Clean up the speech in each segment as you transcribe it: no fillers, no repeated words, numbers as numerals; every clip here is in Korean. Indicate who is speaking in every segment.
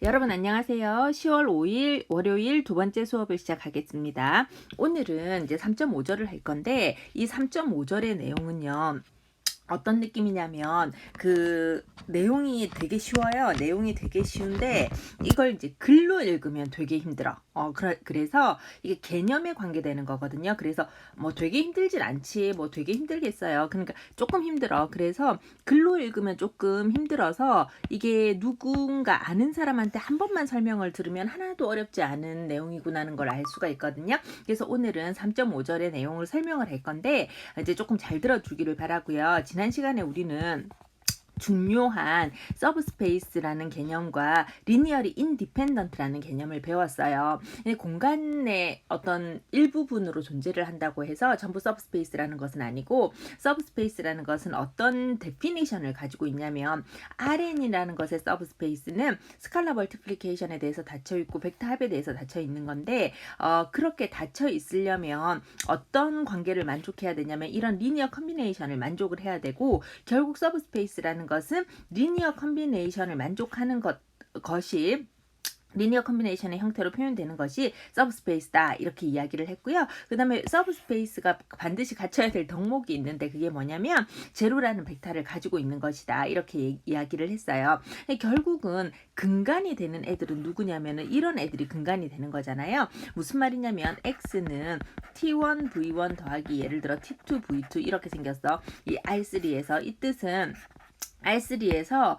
Speaker 1: 여러분 안녕하세요. 10월 5일 월요일 두 번째 수업을 시작하겠습니다. 오늘은 이제 3.5절을 할 건데 이 3.5절의 내용은요. 어떤 느낌이냐면 그 내용이 되게 쉬워요. 내용이 되게 쉬운데 이걸 이제 글로 읽으면 되게 힘들어. 그래서 이게 개념에 관계되는 거거든요. 그래서 뭐 되게 힘들진 않지. 뭐 되게 힘들겠어요. 그러니까 조금 힘들어. 그래서 글로 읽으면 조금 힘들어서 이게 누군가 아는 사람한테 한 번만 설명을 들으면 하나도 어렵지 않은 내용이구나는 걸 알 수가 있거든요. 그래서 오늘은 3.5절의 내용을 설명을 할 건데 이제 조금 잘 들어주기를 바라고요. 지난 시간에 우리는 중요한 서브스페이스라는 개념과 리니어리 인디펜던트라는 개념을 배웠어요. 공간의 어떤 일부분으로 존재를 한다고 해서 전부 서브스페이스라는 것은 아니고 서브스페이스라는 것은 어떤 데피니션을 가지고 있냐면 RN이라는 것의 서브스페이스는 스칼라 멀티플리케이션에 대해서 닫혀 있고 벡터 합에 대해서 닫혀 있는 건데 그렇게 닫혀 있으려면 어떤 관계를 만족해야 되냐면 이런 리니어 컨비네이션을 만족을 해야 되고 결국 서브스페이스라는 것은 리니어 컨비네이션을 만족하는 것이 리니어 컨비네이션의 형태로 표현되는 것이 서브스페이스다 이렇게 이야기를 했고요. 그 다음에 서브스페이스가 반드시 갖춰야 될 덕목이 있는데 그게 뭐냐면 제로라는 벡터를 가지고 있는 것이다 이렇게 이야기를 했어요. 결국은 근간이 되는 애들은 누구냐면은 이런 애들이 근간이 되는 거잖아요. 무슨 말이냐면 x는 t1 v1 더하기 예를 들어 t2 v2 이렇게 생겼어. 이 R3에서 이 뜻은 R3에서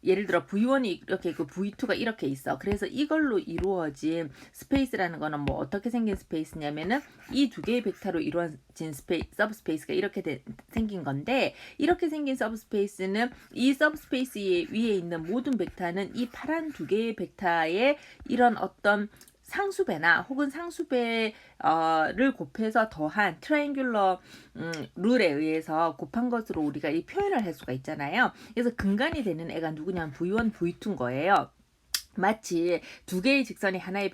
Speaker 1: 예를 들어 V1이 이렇게 있고 V2가 이렇게 있어. 그래서 이걸로 이루어진 스페이스라는 거는 뭐 어떻게 생긴 스페이스냐면은 이 두 개의 벡터로 이루어진 서브스페이스가 이렇게 생긴 건데 이렇게 생긴 서브스페이스는 이 서브스페이스 위에 있는 모든 벡터는 이 파란 두 개의 벡터의 이런 어떤 상수배나 혹은 상수배를 곱해서 더한 트라이앵귤러 룰에 의해서 곱한 것으로 우리가 이 표현을 할 수가 있잖아요. 그래서 근간이 되는 애가 누구냐면 V1, V2인 거예요. 마치 두 개의 직선이 하나의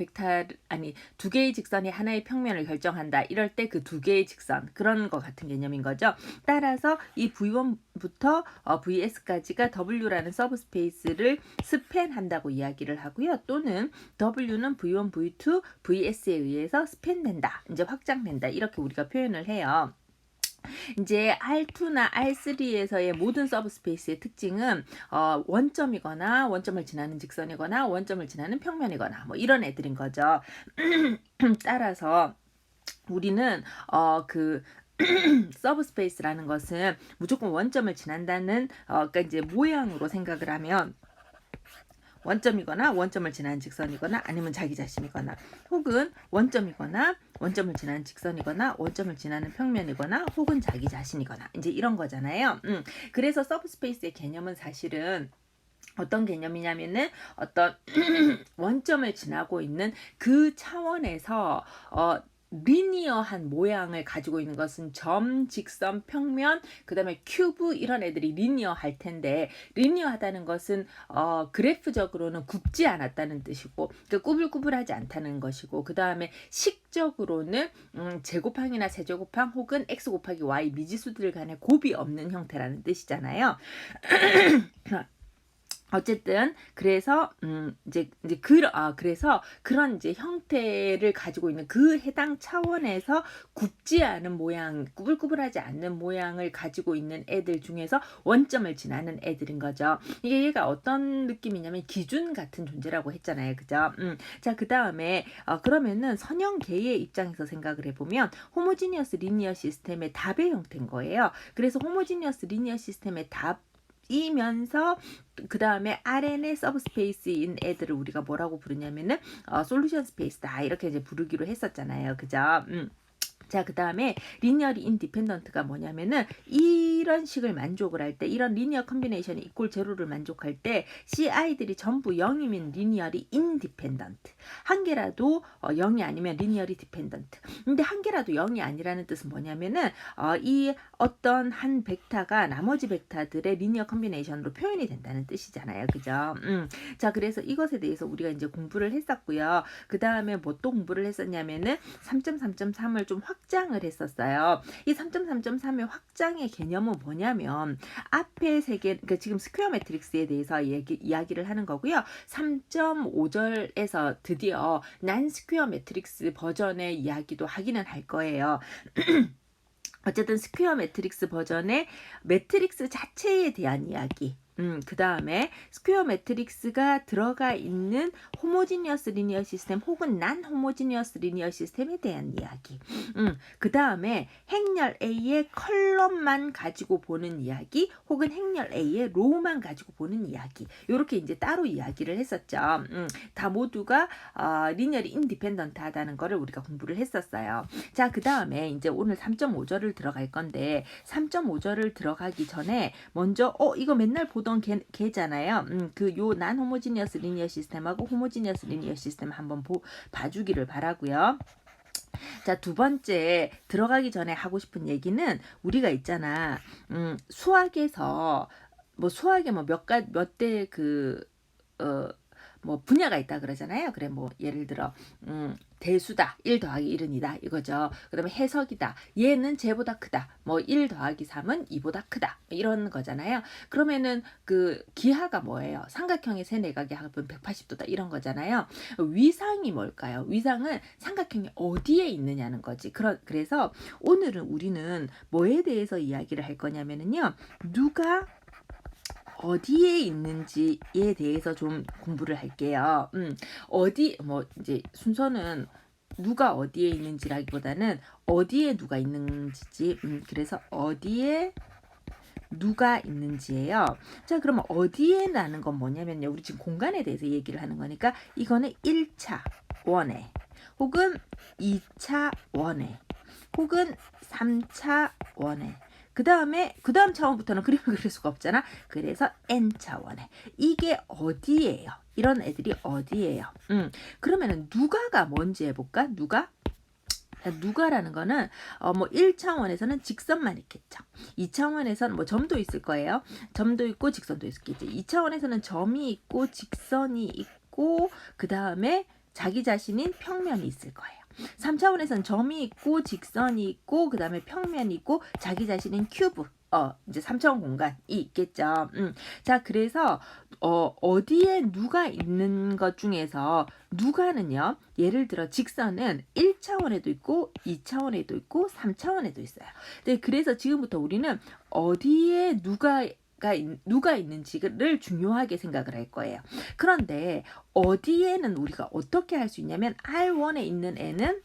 Speaker 1: 두 개의 직선이 하나의 평면을 결정한다. 이럴 때 그 두 개의 직선 그런 거 같은 개념인 거죠. 따라서 이 V1부터 VS까지가 W라는 서브스페이스를 스팬한다고 이야기를 하고요. 또는 W는 V1, V2, VS에 의해서 스팬된다. 이제 확장된다. 이렇게 우리가 표현을 해요. 이제 R2나 R3에서의 모든 서브스페이스의 특징은 원점이거나 원점을 지나는 직선이거나 원점을 지나는 평면이거나 뭐 이런 애들인 거죠. 따라서 우리는 그 서브스페이스라는 것은 무조건 원점을 지난다는 그러니까 이제 모양으로 생각을 하면 원점이거나 원점을 지나는 직선이거나 아니면 자기 자신이거나 혹은 원점이거나 원점을 지나는 직선이거나 원점을 지나는 평면이거나 혹은 자기 자신이거나 이제 이런 거잖아요. 그래서 서브스페이스의 개념은 사실은 어떤 개념이냐면은 어떤 원점을 지나고 있는 그 차원에서 리니어한 모양을 가지고 있는 것은 점, 직선, 평면, 그 다음에 큐브 이런 애들이 리니어할 텐데 리니어하다는 것은 그래프적으로는 굽지 않았다는 뜻이고 그러니까 꾸불꾸불하지 않다는 것이고 그 다음에 식적으로는 제곱항이나 세제곱항 혹은 x 곱하기 y 미지수들 간의 곱이 없는 형태라는 뜻이잖아요. 어쨌든 그래서 그래서 그런 이제 형태를 가지고 있는 그 해당 차원에서 굽지 않은 모양, 꾸불꾸불하지 않는 모양을 가지고 있는 애들 중에서 원점을 지나는 애들인 거죠. 이게 얘가 어떤 느낌이냐면 기준 같은 존재라고 했잖아요, 그죠? 자, 그 다음에 그러면은 선형계의 입장에서 생각을 해보면 호모지니어스 리니어 시스템의 답의 형태인 거예요. 그래서 호모지니어스 리니어 시스템의 답이면서 그 다음에 RN의 서브스페이스인 애들을 우리가 뭐라고 부르냐면은 솔루션 스페이스다 이렇게 이제 부르기로 했었잖아요, 그죠? 자, 그 다음에 리니어리 인디펜던트가 뭐냐면은 이런 식을 만족을 할 때 이런 리니어 컨비네이션이 이꼴 제로를 만족할 때 CI들이 전부 0이면 리니어리 인디펜던트 한 개라도 0이 아니면 리니어리 디펜던트 근데 한 개라도 0이 아니라는 뜻은 뭐냐면은 이 어떤 한 벡터가 나머지 벡터들의 리니어 컨비네이션으로 표현이 된다는 뜻이잖아요, 그죠? 자, 그래서 이것에 대해서 우리가 이제 공부를 했었고요. 그 다음에 뭐 또 공부를 했었냐면은 3.3.3을 좀 확장을 했었어요. 이 3.3.3의 확장의 개념은 뭐냐면 앞에 세 개, 그러니까 지금 스퀘어 매트릭스에 대해서 이야기를 하는 거고요. 3.5절에서 드디어 난 스퀘어 매트릭스 버전의 이야기도 하기는 할 거예요. 어쨌든 스퀘어 매트릭스 버전의 매트릭스 자체에 대한 이야기. 그 다음에 스퀘어 매트릭스가 들어가 있는 호모지니어스 리니어 시스템 혹은 난 호모지니어스 리니어 시스템에 대한 이야기. 그 다음에 행렬 A의 컬럼만 가지고 보는 이야기 혹은 행렬 A의 로우만 가지고 보는 이야기. 요렇게 이제 따로 이야기를 했었죠. 다 모두가 리니어리 인디펜던트하다는 거를 우리가 공부를 했었어요. 자, 그 다음에 이제 오늘 3.5절을 들어갈 건데 3.5절을 들어가기 전에 먼저 이거 맨날 보던 개잖아요. 그 요 난 호모지니어스 리니어 시스템하고 호모지니어스 리니어 시스템 한번 봐주기를 바라고요. 자, 두 번째 들어가기 전에 하고 싶은 얘기는 우리가 있잖아. 수학에서 뭐 수학에 뭐 몇 대 뭐 분야가 있다 그러잖아요. 그래 뭐 예를 들어 대수다 1 더하기 1은 2다 이거죠. 그 다음에 해석이다 얘는 쟤보다 크다 뭐 1 더하기 3은 2보다 크다 이런 거잖아요. 그러면은 그 기하가 뭐예요? 삼각형의 세네각의 합은 180도다 이런 거잖아요. 위상이 뭘까요? 위상은 삼각형이 어디에 있느냐는 거지. 그래서 오늘은 우리는 뭐에 대해서 이야기를 할 거냐면은요, 누가 어디에 있는지에 대해서 좀 공부를 할게요. 뭐 이제 순서는 누가 어디에 있는지라기보다는 어디에 누가 있는지, 그래서 어디에 누가 있는지예요. 자, 그러면 어디에라는 건 뭐냐면요, 우리 지금 공간에 대해서 얘기를 하는 거니까 이거는 1차 원에 혹은 2차 원에 혹은 3차 원에 그 다음 차원부터는 그림을 그릴 수가 없잖아. 그래서 n차원에 이게 어디예요? 이런 애들이 어디예요? 그러면은 누가가 뭔지 해볼까? 누가라는 거는 뭐 1차원에서는 직선만 있겠죠. 2차원에서는 뭐 점도 있을 거예요. 점도 있고 직선도 있겠지. 2차원에서는 점이 있고 직선이 있고 그 다음에 자기 자신인 평면이 있을 거예요. 3차원에서는 점이 있고 직선이 있고 그 다음에 평면이 있고 자기 자신인 큐브 이제 3차원 공간이 있겠죠. 자, 그래서 어디에 누가 있는 것 중에서 누가는요, 예를 들어 직선은 1차원에도 있고 2차원에도 있고 3차원에도 있어요. 네, 그래서 지금부터 우리는 어디에 누가 있는지를 중요하게 생각을 할 거예요. 그런데 어디에는 우리가 어떻게 할 수 있냐면 R1에 있는 애는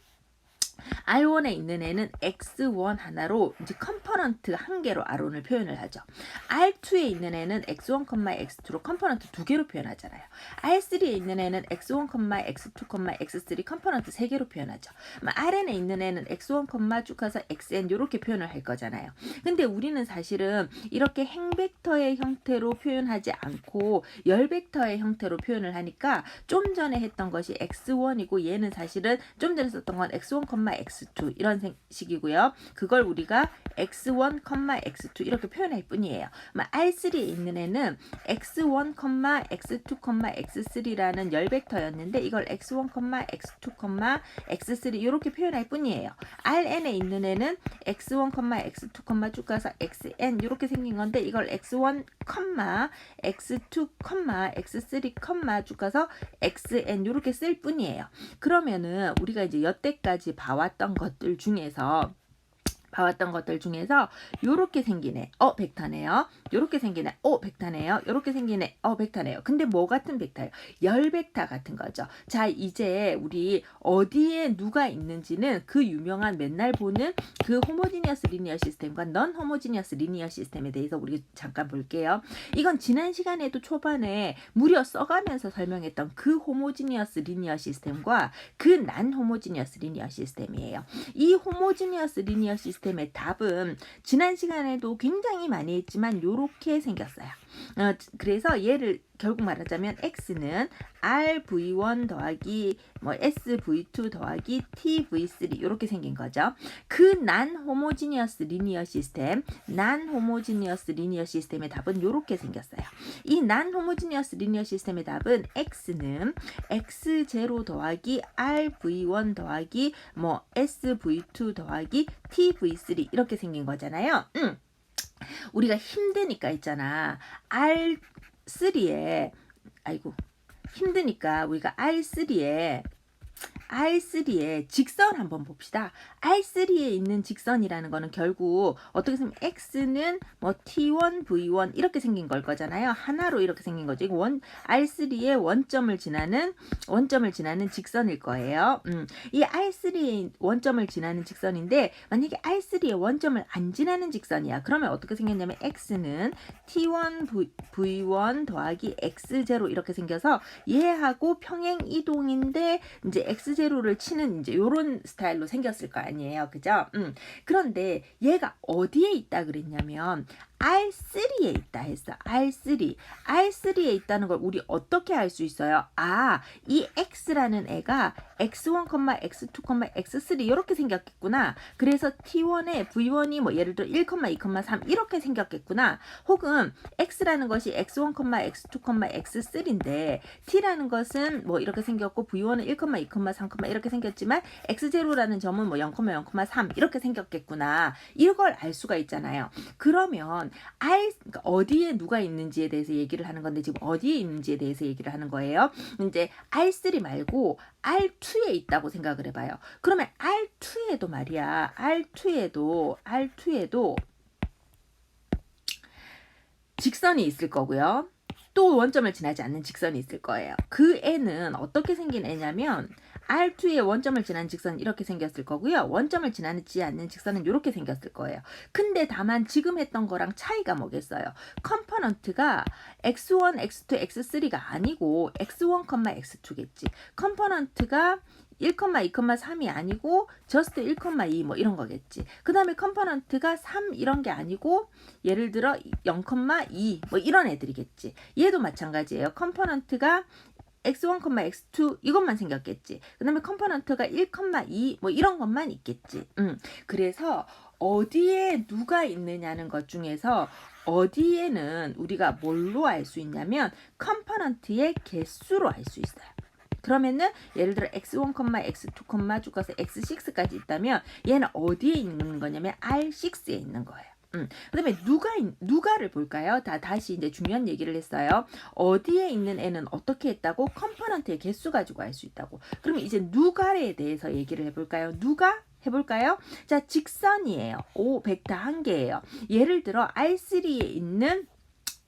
Speaker 1: x1 하나로 이제 컴포넌트 한 개로 R1을 표현을 하죠. R2에 있는 애는 x1, x2로 컴포넌트 두 개로 표현하잖아요. R3에 있는 애는 x1, x2, x3 컴포넌트 세 개로 표현하죠. Rn에 있는 애는 x1, 쭉 가서 xn 이렇게 표현을 할 거잖아요. 근데 우리는 사실은 이렇게 행벡터의 형태로 표현하지 않고 열벡터의 형태로 표현을 하니까 좀 전에 했던 것이 x1이고 얘는 사실은 좀 전에 썼던 건 x1, x2 이런 식이고요. 그걸 우리가 x1, x2 이렇게 표현할 뿐이에요. R3에 있는 애는 x1, x2, x3라는 열벡터였는데 이걸 x1, x2, x3 이렇게 표현할 뿐이에요. Rn에 있는 애는 x1, x2, 쭉 가서 xn 이렇게 생긴 건데 이걸 x1, x2, x3, 쭉 가서 xn 이렇게 쓸 뿐이에요. 그러면은 우리가 이제 여태까지 봐왔던 것들 중에서 요렇게 생기네. 벡터네요. 요렇게 생기네. 벡터네요. 요렇게 생기네. 벡터네요. 근데 뭐 같은 벡터예요? 열벡터 같은 거죠. 자, 이제 우리 어디에 누가 있는지는 그 유명한 맨날 보는 그 호모지니어스 리니어 시스템과 넌 호모지니어스 리니어 시스템에 대해서 우리 잠깐 볼게요. 이건 지난 시간에도 초반에 무려 써가면서 설명했던 그 호모지니어스 리니어 시스템과 그 난 호모지니어스 리니어 시스템이에요. 이 호모지니어스 리니어 시스템의 답은 지난 시간에도 굉장히 많이 했지만 요렇게 생겼어요. 그래서 얘를 결국 말하자면 x는 rv1 더하기 뭐 SV2 더하기 TV3 이렇게 생긴 거죠. 그 난 호모지니어스 리니어 시스템, 난 호모지니어스 리니어 시스템의 답은 이렇게 생겼어요. 이 난 호모지니어스 리니어 시스템의 답은 x는 x0 더하기 rv1 더하기 뭐 SV2 더하기 TV3 이렇게 생긴 거잖아요. 우리가 힘드니까 있잖아. R3에 아이고 힘드니까 우리가 R3에 직선 한번 봅시다. R3에 있는 직선이라는 거는 결국 어떻게 보면 X는 뭐 T1, V1 이렇게 생긴 걸 거잖아요. 하나로 이렇게 생긴 거죠. 이거 R3에 원점을 지나는 직선일 거예요. 이 R3에 원점을 지나는 직선인데 만약에 R3에 원점을 안 지나는 직선이야. 그러면 어떻게 생겼냐면 X는 T1, V1 더하기 X0 이렇게 생겨서 얘하고 평행 이동인데 이제 X0를 치는 이제 요런 스타일로 생겼을 거 아니에요. 그죠? 그런데 얘가 어디에 있다 그랬냐면 R3에 있다 했어. R3에 있다는 걸 우리 어떻게 알 수 있어요? 이 X라는 애가 X1, X2, X3 이렇게 생겼겠구나. 그래서 T1에 V1이 뭐 예를 들어 1, 2, 3 이렇게 생겼겠구나. 혹은 X라는 것이 X1, X2, X3인데 T라는 것은 뭐 이렇게 생겼고 V1은 1, 2, 3 이렇게 생겼지만 X0라는 점은 뭐 0, 3 이렇게 생겼겠구나. 이걸 알 수가 있잖아요. 그러면 그러니까 어디에 누가 있는지에 대해서 얘기를 하는 건데 지금 어디에 있는지에 대해서 얘기를 하는 거예요. 이제 R3 말고 R2에 있다고 생각을 해봐요. 그러면 R2에도 말이야. R2에도 직선이 있을 거고요. 또 원점을 지나지 않는 직선이 있을 거예요. 그 애는 어떻게 생긴 애냐면 R2에 원점을 지나는 직선은 이렇게 생겼을 거고요. 원점을 지나지 않는 직선은 이렇게 생겼을 거예요. 근데 다만 지금 했던 거랑 차이가 뭐겠어요? 컴포넌트가 X1, X2, X3가 아니고 X1, X2겠지. 컴포넌트가 1, 2, 3이 아니고 just 1, 2 뭐 이런 거겠지. 그 다음에 컴포넌트가 3 이런 게 아니고 예를 들어 0, 2 뭐 이런 애들이겠지. 얘도 마찬가지예요. 컴포넌트가 X1, X2 이것만 생겼겠지. 그 다음에 컴포넌트가 1, 2 뭐 이런 것만 있겠지. 그래서 어디에 누가 있느냐는 것 중에서 어디에는 우리가 뭘로 알 수 있냐면 컴포넌트의 개수로 알 수 있어요. 그러면은 예를 들어 x1, x2, 쭉 가서 x6까지 있다면 얘는 어디에 있는 거냐면 R6에 있는 거예요. 그 다음에 누가를 볼까요? 다시 이제 중요한 얘기를 했어요. 어디에 있는 애는 어떻게 했다고? 컴포넌트의 개수 가지고 알 수 있다고. 그러면 이제 누가에 대해서 얘기를 해볼까요? 누가? 해볼까요? 자, 직선이에요. 벡터 한 개예요. 예를 들어 R3에 있는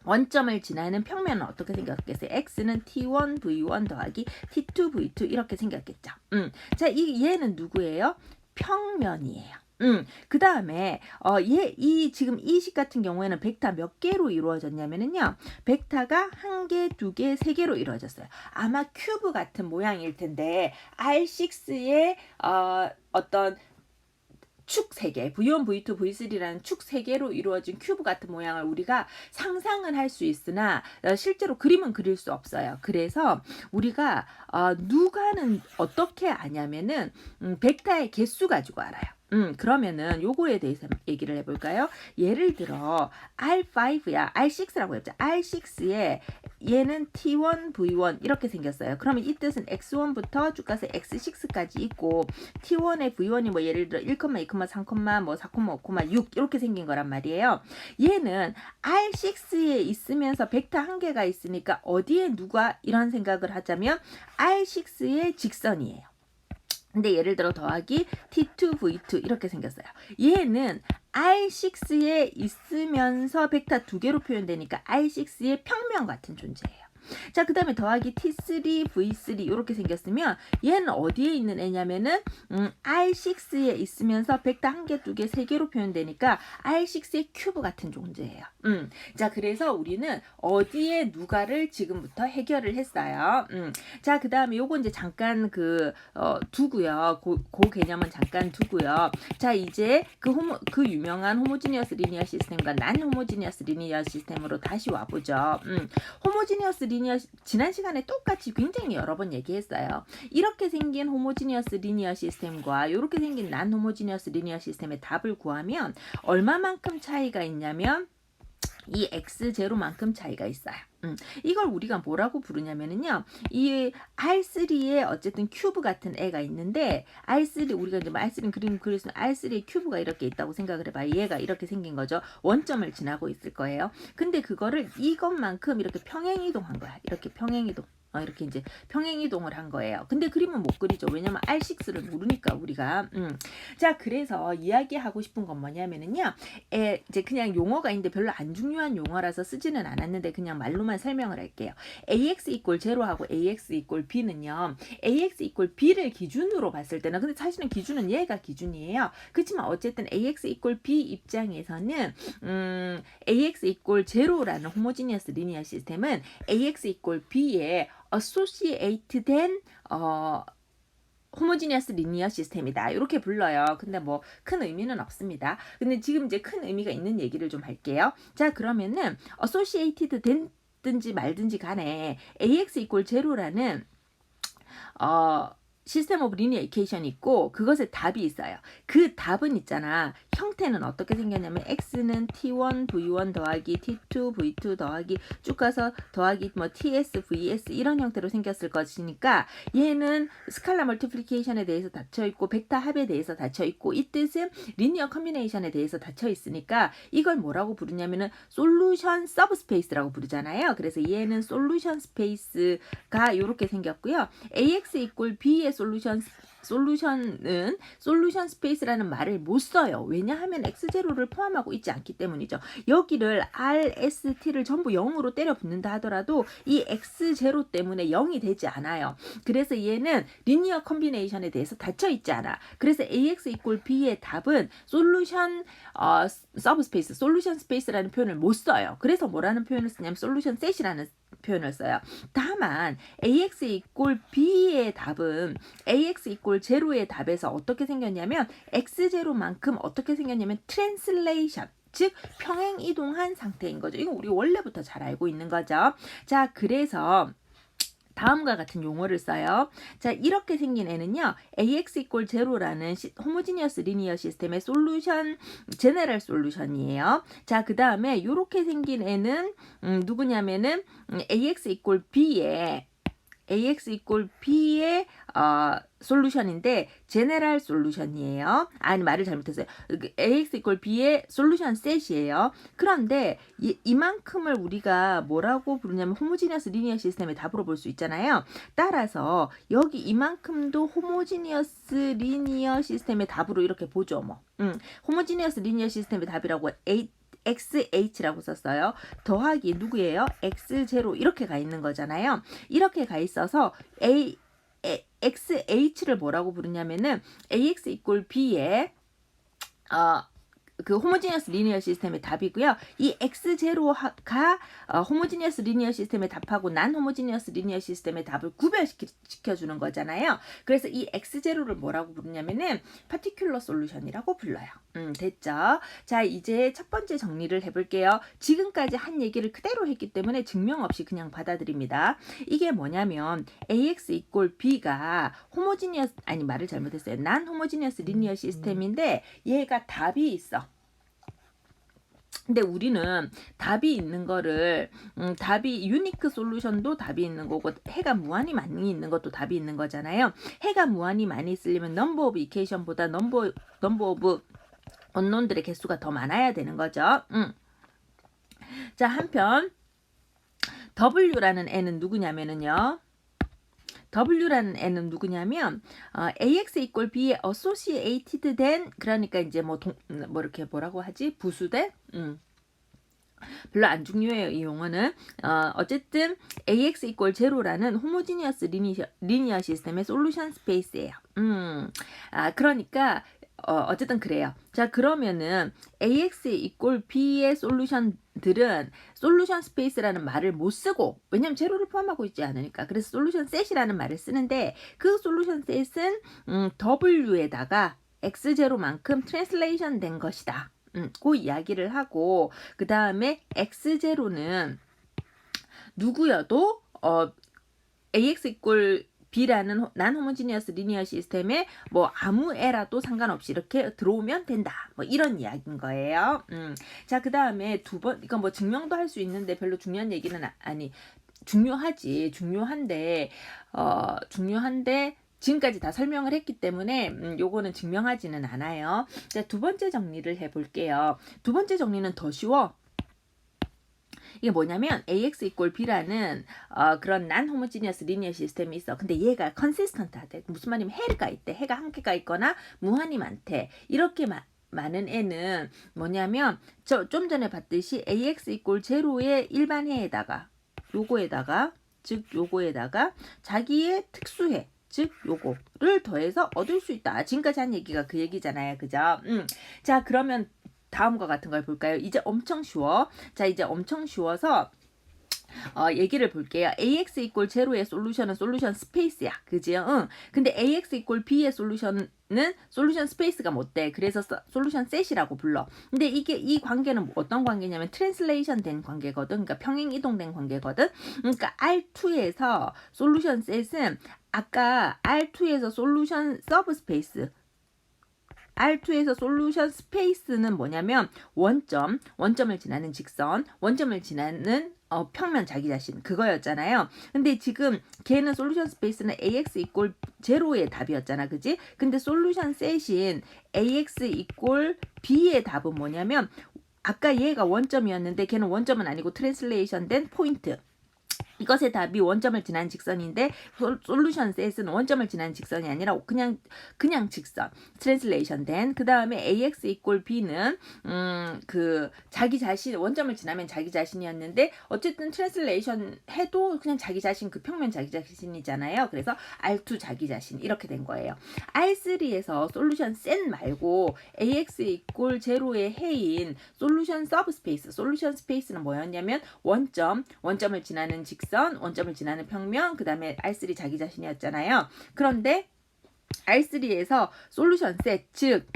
Speaker 1: 원점을 지나는 평면은 어떻게 생겼겠어요? X는 T1, V1 더하기 T2, V2 이렇게 생겼겠죠. 자, 얘는 누구예요? 평면이에요. 그 다음에 지금 이 식 같은 경우에는 벡터 몇 개로 이루어졌냐면요. 벡터가 한 개, 두 개, 세 개로 이루어졌어요. 아마 큐브 같은 모양일 텐데 R6의 어떤 축 3개, V1, V2, V3라는 축 3개로 이루어진 큐브 같은 모양을 우리가 상상은 할 수 있으나 실제로 그림은 그릴 수 없어요. 그래서 우리가 누가는 어떻게 아냐면은 벡터의 개수 가지고 알아요. 그러면은 요거에 대해서 얘기를 해볼까요? 예를 들어 R5야, R6라고 했죠. R6에 얘는 T1, V1 이렇게 생겼어요. 그러면 이 뜻은 X1부터 쭉 가서 X6까지 있고 T1의 V1이 뭐 예를 들어 1, 2, 3, 뭐 4, 5, 6 이렇게 생긴 거란 말이에요. 얘는 R6에 있으면서 벡터 한 개가 있으니까 어디에 누가 이런 생각을 하자면 R6의 직선이에요. 근데 예를 들어 더하기 T2, V2 이렇게 생겼어요. 얘는 R6에 있으면서 벡터 두 개로 표현되니까 R6의 평면 같은 존재예요. 자, 그 다음에 더하기 T3, V3 이렇게 생겼으면 얘는 어디에 있는 애냐면은 R6에 있으면서 벡터 한 개, 두 개, 세 개로 표현되니까 R6의 큐브 같은 존재예요. 자, 그래서 우리는 어디에 누가를 지금부터 해결을 했어요. 자, 그 다음에 요거 이제 잠깐 두고요. 그 개념은 잠깐 두고요. 자, 이제 그 유명한 호모지니어스 리니어 시스템과 난 호모지니어스 리니어 시스템으로 다시 와보죠. 호모지니어스 리니어 지난 시간에 똑같이 굉장히 여러 번 얘기했어요. 이렇게 생긴 호모지니어스 리니어 시스템과 이렇게 생긴 난 호모지니어스 리니어 시스템의 답을 구하면 얼마만큼 차이가 있냐면 이 x0만큼 차이가 있어요. 이걸 우리가 뭐라고 부르냐면은요, 이 R3에 어쨌든 큐브 같은 애가 있는데, R3 우리가 이제 R3 그림 그렸으면 R3의 큐브가 이렇게 있다고 생각을 해봐요. 얘가 이렇게 생긴 거죠. 원점을 지나고 있을 거예요. 근데 그거를 이것만큼 이렇게 평행이동한 거야. 이렇게 평행이동. 이렇게 이제 평행이동을 한 거예요. 근데 그림은 못 그리죠. 왜냐면 R6를 모르니까 우리가. 자, 그래서 이야기하고 싶은 건 뭐냐면은요, 이제 그냥 용어가 있는데 별로 안 중요한 용어라서 쓰지는 않았는데 그냥 말로만 설명을 할게요. AX 이퀄 0하고 AX 이퀄 B는요, AX 이퀄 B를 기준으로 봤을 때는, 근데 사실은 기준은 얘가 기준이에요. 그렇지만 어쨌든 AX 이퀄 B 입장에서는 AX 이퀄 0라는 호모지니어스 리니어 시스템은 AX 이퀄 B에 associated 된 호모지니어스 리니어 시스템이다. 이렇게 불러요. 근데 뭐 큰 의미는 없습니다. 근데 지금 이제 큰 의미가 있는 얘기를 좀 할게요. 자, 그러면은 associated 된든지 말든지 간에 AX 이퀄 0라는 시스템 오브 리니어 이퀘이션이 있고 그것에 답이 있어요. 그 답은 있잖아. 형태는 어떻게 생겼냐면 x는 t1 v1 더하기 t2 v2 더하기 쭉 가서 더하기 뭐 ts vs 이런 형태로 생겼을 것이니까 얘는 스칼라 멀티플리케이션에 대해서 닫혀 있고 벡터 합에 대해서 닫혀 있고 이 뜻은 리니어 커뮤니케이션에 대해서 닫혀 있으니까 이걸 뭐라고 부르냐면은 솔루션 서브스페이스라고 부르잖아요. 그래서 얘는 솔루션 스페이스가 이렇게 생겼고요. ax 이퀄 b의 솔루션은 솔루션 스페이스라는 말을 못 써요. 왜냐하면 x0를 포함하고 있지 않기 때문이죠. 여기를 RST를 전부 0으로 때려 붙는다 하더라도 이 x0 때문에 0이 되지 않아요. 그래서 얘는 리니어 컨비네이션에 대해서 닫혀 있지 않아. 그래서 AX 이퀄 B의 답은 솔루션 서브스페이스, 솔루션 스페이스라는 표현을 못 써요. 그래서 뭐라는 표현을 쓰냐면 솔루션 셋이라는 표현을 써요. 다만 AX 이퀄 B의 답은 AX 이퀄 0의 답에서 어떻게 생겼냐면 x0만큼 어떻게 생겼냐면 트랜슬레이션, 즉 평행 이동한 상태인 거죠. 이거 우리 원래부터 잘 알고 있는 거죠. 자, 그래서 다음과 같은 용어를 써요. 자, 이렇게 생긴 애는요, AX 이퀄 0라는 호모지니어스 리니어 시스템의 솔루션, 제네럴 솔루션이에요. 자, 그 다음에 이렇게 생긴 애는 누구냐면은 AX 이퀄 B의 솔루션인데 제네럴 솔루션이에요. 아니, 말을 잘못했어요. AX 이퀄 B의 솔루션 셋이에요. 그런데 이만큼을 우리가 뭐라고 부르냐면 호모지니어스 리니어 시스템의 답으로 볼 수 있잖아요. 따라서 여기 이만큼도 호모지니어스 리니어 시스템의 답으로 이렇게 보죠. 뭐. 호모지니어스 리니어 시스템의 답이라고 XH라고 썼어요. 더하기 누구예요? X0 이렇게 가 있는 거잖아요. 이렇게 가 있어서 XH를 뭐라고 부르냐면은 AX 이퀄 B의 그 호모지니어스 리니어 시스템의 답이고요. 이 x0가 호모지니어스 리니어 시스템의 답하고 난 호모지니어스 리니어 시스템의 답을 구별시켜주는 거잖아요. 그래서 이 x0를 뭐라고 부르냐면은 파티큘러 솔루션이라고 불러요. 됐죠? 자, 이제 첫 번째 정리를 해볼게요. 지금까지 한 얘기를 그대로 했기 때문에 증명 없이 그냥 받아들입니다. 이게 뭐냐면 AX 이퀄 B가 호모지니어스, 아니 말을 잘못했어요. 난 호모지니어스 리니어 시스템인데 얘가 답이 있어. 근데 우리는 답이 있는 거를 답이 유니크 솔루션도 답이 있는 거고 해가 무한히 많이 있는 것도 답이 있는 거잖아요. 해가 무한히 많이 있으려면 넘버 오브 이케이션보다 넘버 오브 언론들의 개수가 더 많아야 되는 거죠. 자, 한편 W라는 애는 누구냐면은요. W라는 애는 누구냐면 AX 이퀄 B에 associated 된, 그러니까 이제 뭐 이렇게 뭐라고 하지? 부수된? 별로 안 중요해요, 이 용어는. 어쨌든 AX 이퀄 0라는 호모지니어스 리니어 시스템의 솔루션 스페이스예요. 그러니까 어쨌든 그래요. 자, 그러면은 AX 이퀄 B의 솔루션들은 솔루션 스페이스라는 말을 못 쓰고, 왜냐면 제로를 포함하고 있지 않으니까. 그래서 솔루션 셋이라는 말을 쓰는데 그 솔루션 셋은 W에다가 X0만큼 트랜슬레이션 된 것이다. 그 이야기를 하고, 그 다음에 X0는 누구여도 AX 이꼴 B라는 난 호모지니어스 리니어 시스템에 뭐 아무 애라도 상관없이 이렇게 들어오면 된다. 뭐 이런 이야기인 거예요. 자, 그 다음에 두 번, 이건 뭐 증명도 할 수 있는데 별로 중요한 얘기는 아니, 중요하지. 중요한데 지금까지 다 설명을 했기 때문에 요거는 증명하지는 않아요. 자, 두 번째 정리를 해볼게요. 두 번째 정리는 더 쉬워. 이게 뭐냐면 AX 이꼴 B라는 그런 난 호모지니어스 리니어 시스템이 있어. 근데 얘가 컨시스턴트하대. 무슨 말이면 해가 있대. 해가 한 개가 있거나 무한히 많대. 이렇게 많은 애는 뭐냐면 좀 전에 봤듯이 AX 이꼴 제로의 일반 해에다가 요거에다가 자기의 특수해 즉 요거를 더해서 얻을 수 있다. 지금까지 한 얘기가 그 얘기잖아요. 그죠? 자, 그러면 다음과 같은 걸 볼까요? 이제 엄청 쉬워. 자, 이제 엄청 쉬워서 얘기를 볼게요. AX 이꼴 제로의 솔루션은 솔루션 스페이스야. 그지요? 응. 근데 AX 이꼴 B의 솔루션은 솔루션 스페이스가 못 돼. 그래서 솔루션 셋이라고 불러. 근데 이 관계는 어떤 관계냐면 트랜슬레이션 된 관계거든. 그러니까 평행 이동된 관계거든. 그러니까 R2에서 솔루션 셋은 아까 R2에서 솔루션 서브 스페이스 R2에서 솔루션 스페이스는 뭐냐면 원점을 지나는 직선, 원점을 지나는 평면 자기 자신 그거였잖아요. 근데 지금 걔는 솔루션 스페이스는 AX 이꼴 제로의 답이었잖아. 그지? 근데 솔루션 셋인 AX 이꼴 B의 답은 뭐냐면 아까 얘가 원점이었는데 걔는 원점은 아니고 트랜슬레이션 된 포인트. 이것의 답이 원점을 지난 직선인데 솔루션 셋은 원점을 지난 직선이 아니라 그냥 직선 트랜슬레이션 된 그 다음에 AX 이꼴 B는 그 자기 자신 원점을 지나면 자기 자신이었는데 어쨌든 트랜슬레이션 해도 그냥 자기 자신 그 평면 자기 자신이잖아요. 그래서 R2 자기 자신 이렇게 된 거예요. R3에서 솔루션 셋 말고 AX 이꼴 제로의 해인 솔루션 서브 스페이스 솔루션 스페이스는 뭐였냐면 원점을 지나는 직선 원점을 지나는 평면 그 다음에 R3 자기 자신이었잖아요. 그런데 R3에서 솔루션 셋 즉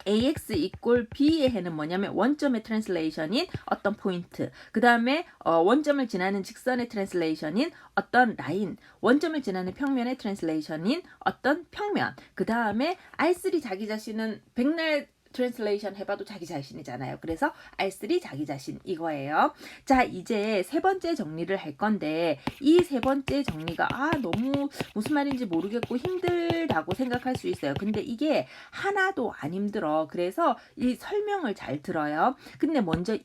Speaker 1: AX 이꼴 B의 해는 뭐냐면 원점의 트랜슬레이션인 어떤 포인트 그 다음에 원점을 지나는 직선의 트랜슬레이션인 어떤 라인 원점을 지나는 평면의 트랜슬레이션인 어떤 평면 그 다음에 R3 자기 자신은 백날 트랜슬레이션 해봐도 자기 자신이잖아요. 그래서 R3 자기 자신 이거예요. 자, 이제 세 번째 정리를 할 건데 이 세 번째 정리가 너무 무슨 말인지 모르겠고 힘들다고 생각할 수 있어요. 근데 이게 하나도 안 힘들어. 그래서 이 설명을 잘 들어요. 근데 먼저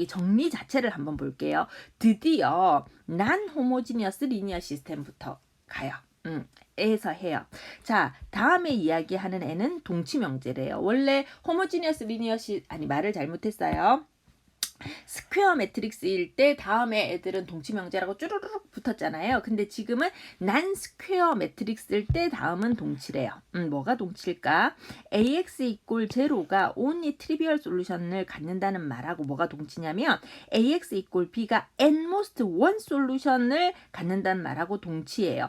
Speaker 1: 정리 자체를 한번 볼게요. 드디어 난 호모지니어스 리니어 시스템부터 가요. 에서 해요. 자, 다음에 이야기하는 애는 동치명제래요. 원래 호모지니어스 리니어 말을 잘못했어요. 스퀘어 매트릭스일 때 다음에 애들은 동치명제라고 쭈루룩 붙었잖아요. 근데 지금은 난 스퀘어 매트릭스일 때 다음은 동치래요. 뭐가 동치일까? AX 이꼴 제로가 only 트리비얼 솔루션을 갖는다는 말하고 뭐가 동치냐면 AX 이꼴 B가 nmost one 솔루션을 갖는다는 말하고 동치예요.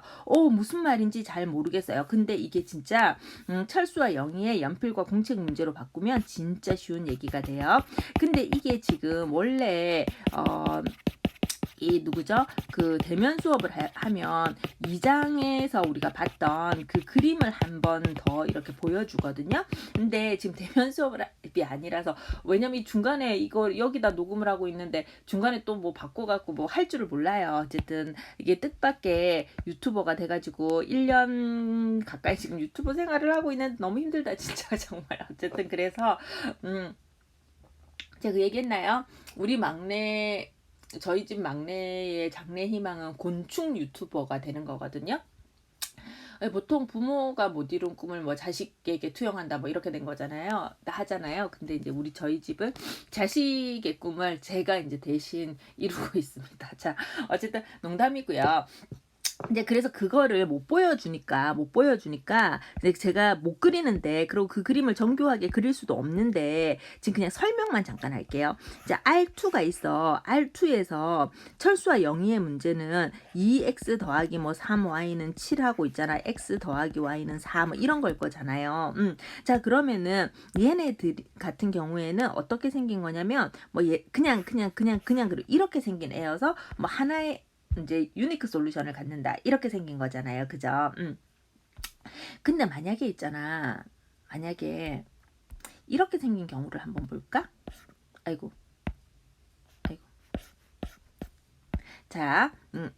Speaker 1: 무슨 말인지 잘 모르겠어요. 근데 이게 진짜 철수와 영희의 연필과 공책 문제로 바꾸면 진짜 쉬운 얘기가 돼요. 근데 이게 지금 원래 이 누구죠? 그 대면 수업을 하면 2장에서 우리가 봤던 그 그림을 한 번 더 이렇게 보여주거든요. 근데 지금 대면 수업이 아니라서 왜냐면 중간에 이거 여기다 녹음을 하고 있는데 중간에 또 뭐 바꿔갖고 뭐 할 줄을 몰라요. 어쨌든 이게 뜻밖의 유튜버가 돼가지고 1년 가까이 지금 유튜브 생활을 하고 있는데 너무 힘들다 진짜 정말. 어쨌든 그래서 제가 그 얘기했나요? 저희 집 막내의 장래 희망은 곤충 유튜버가 되는 거거든요. 보통 부모가 못 이룬 꿈을 뭐 자식에게 투영한다 뭐 이렇게 된 거잖아요. 하잖아요. 근데 이제 저희 집은 자식의 꿈을 제가 이제 대신 이루고 있습니다. 자, 어쨌든 농담이고요. 이제 그래서 그거를 못 보여주니까 이제 제가 못 그리는데, 그리고 그 그림을 정교하게 그릴 수도 없는데 지금 그냥 설명만 잠깐 할게요. 이제 R2가 있어. R2에서 철수와 영희의 문제는 2x 더하기 뭐 3y는 7하고 있잖아. x 더하기 y는 4 뭐 이런 걸 거잖아요. 자, 그러면은 얘네들 같은 경우에는 어떻게 생긴 거냐면 뭐 그냥 이렇게 생긴 애여서 뭐 하나의 이제 유니크 솔루션을 갖는다 이렇게 생긴 거잖아요. 그죠? 근데 만약에 있잖아, 만약에 이렇게 생긴 경우를 한번 볼까? 아이고 자,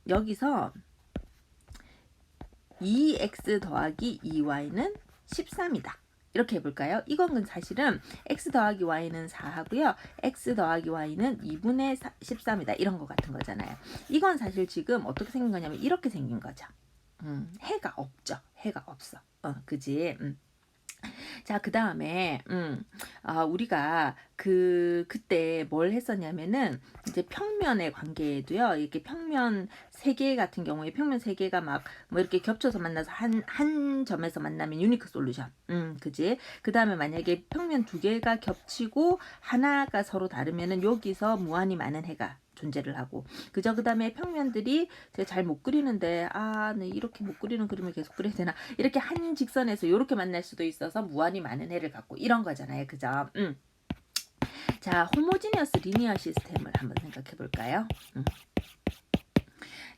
Speaker 1: 여기서 2x 더하기 2y는 13이다 이렇게 해볼까요? 이건 사실은 x 더하기 y는 4하고요. x 더하기 y는 2분의 13이다. 이런 거 같은 거잖아요. 이건 사실 지금 어떻게 생긴 거냐면 이렇게 생긴 거죠. 해가 없죠. 해가 없어. 그지? 자, 그 다음에 우리가 그때 뭘 했었냐면은 이제 평면의 관계에도요. 이렇게 평면 세 개 같은 경우에 평면 세 개가 막 뭐 이렇게 겹쳐서 만나서 한 점에서 만나면 유니크 솔루션. 그지? 그 다음에 만약에 평면 두 개가 겹치고 하나가 서로 다르면은 여기서 무한히 많은 해가 존재를 하고, 그죠? 그 다음에 평면들이 제가 잘 못 그리는데 네, 이렇게 못 그리는 그림을 계속 그려야 되나, 이렇게 한 직선에서 이렇게 만날 수도 있어서 무한히 많은 해를 갖고 이런 거잖아요. 그죠? 자, 호모지니어스 리니어 시스템을 한번 생각해 볼까요?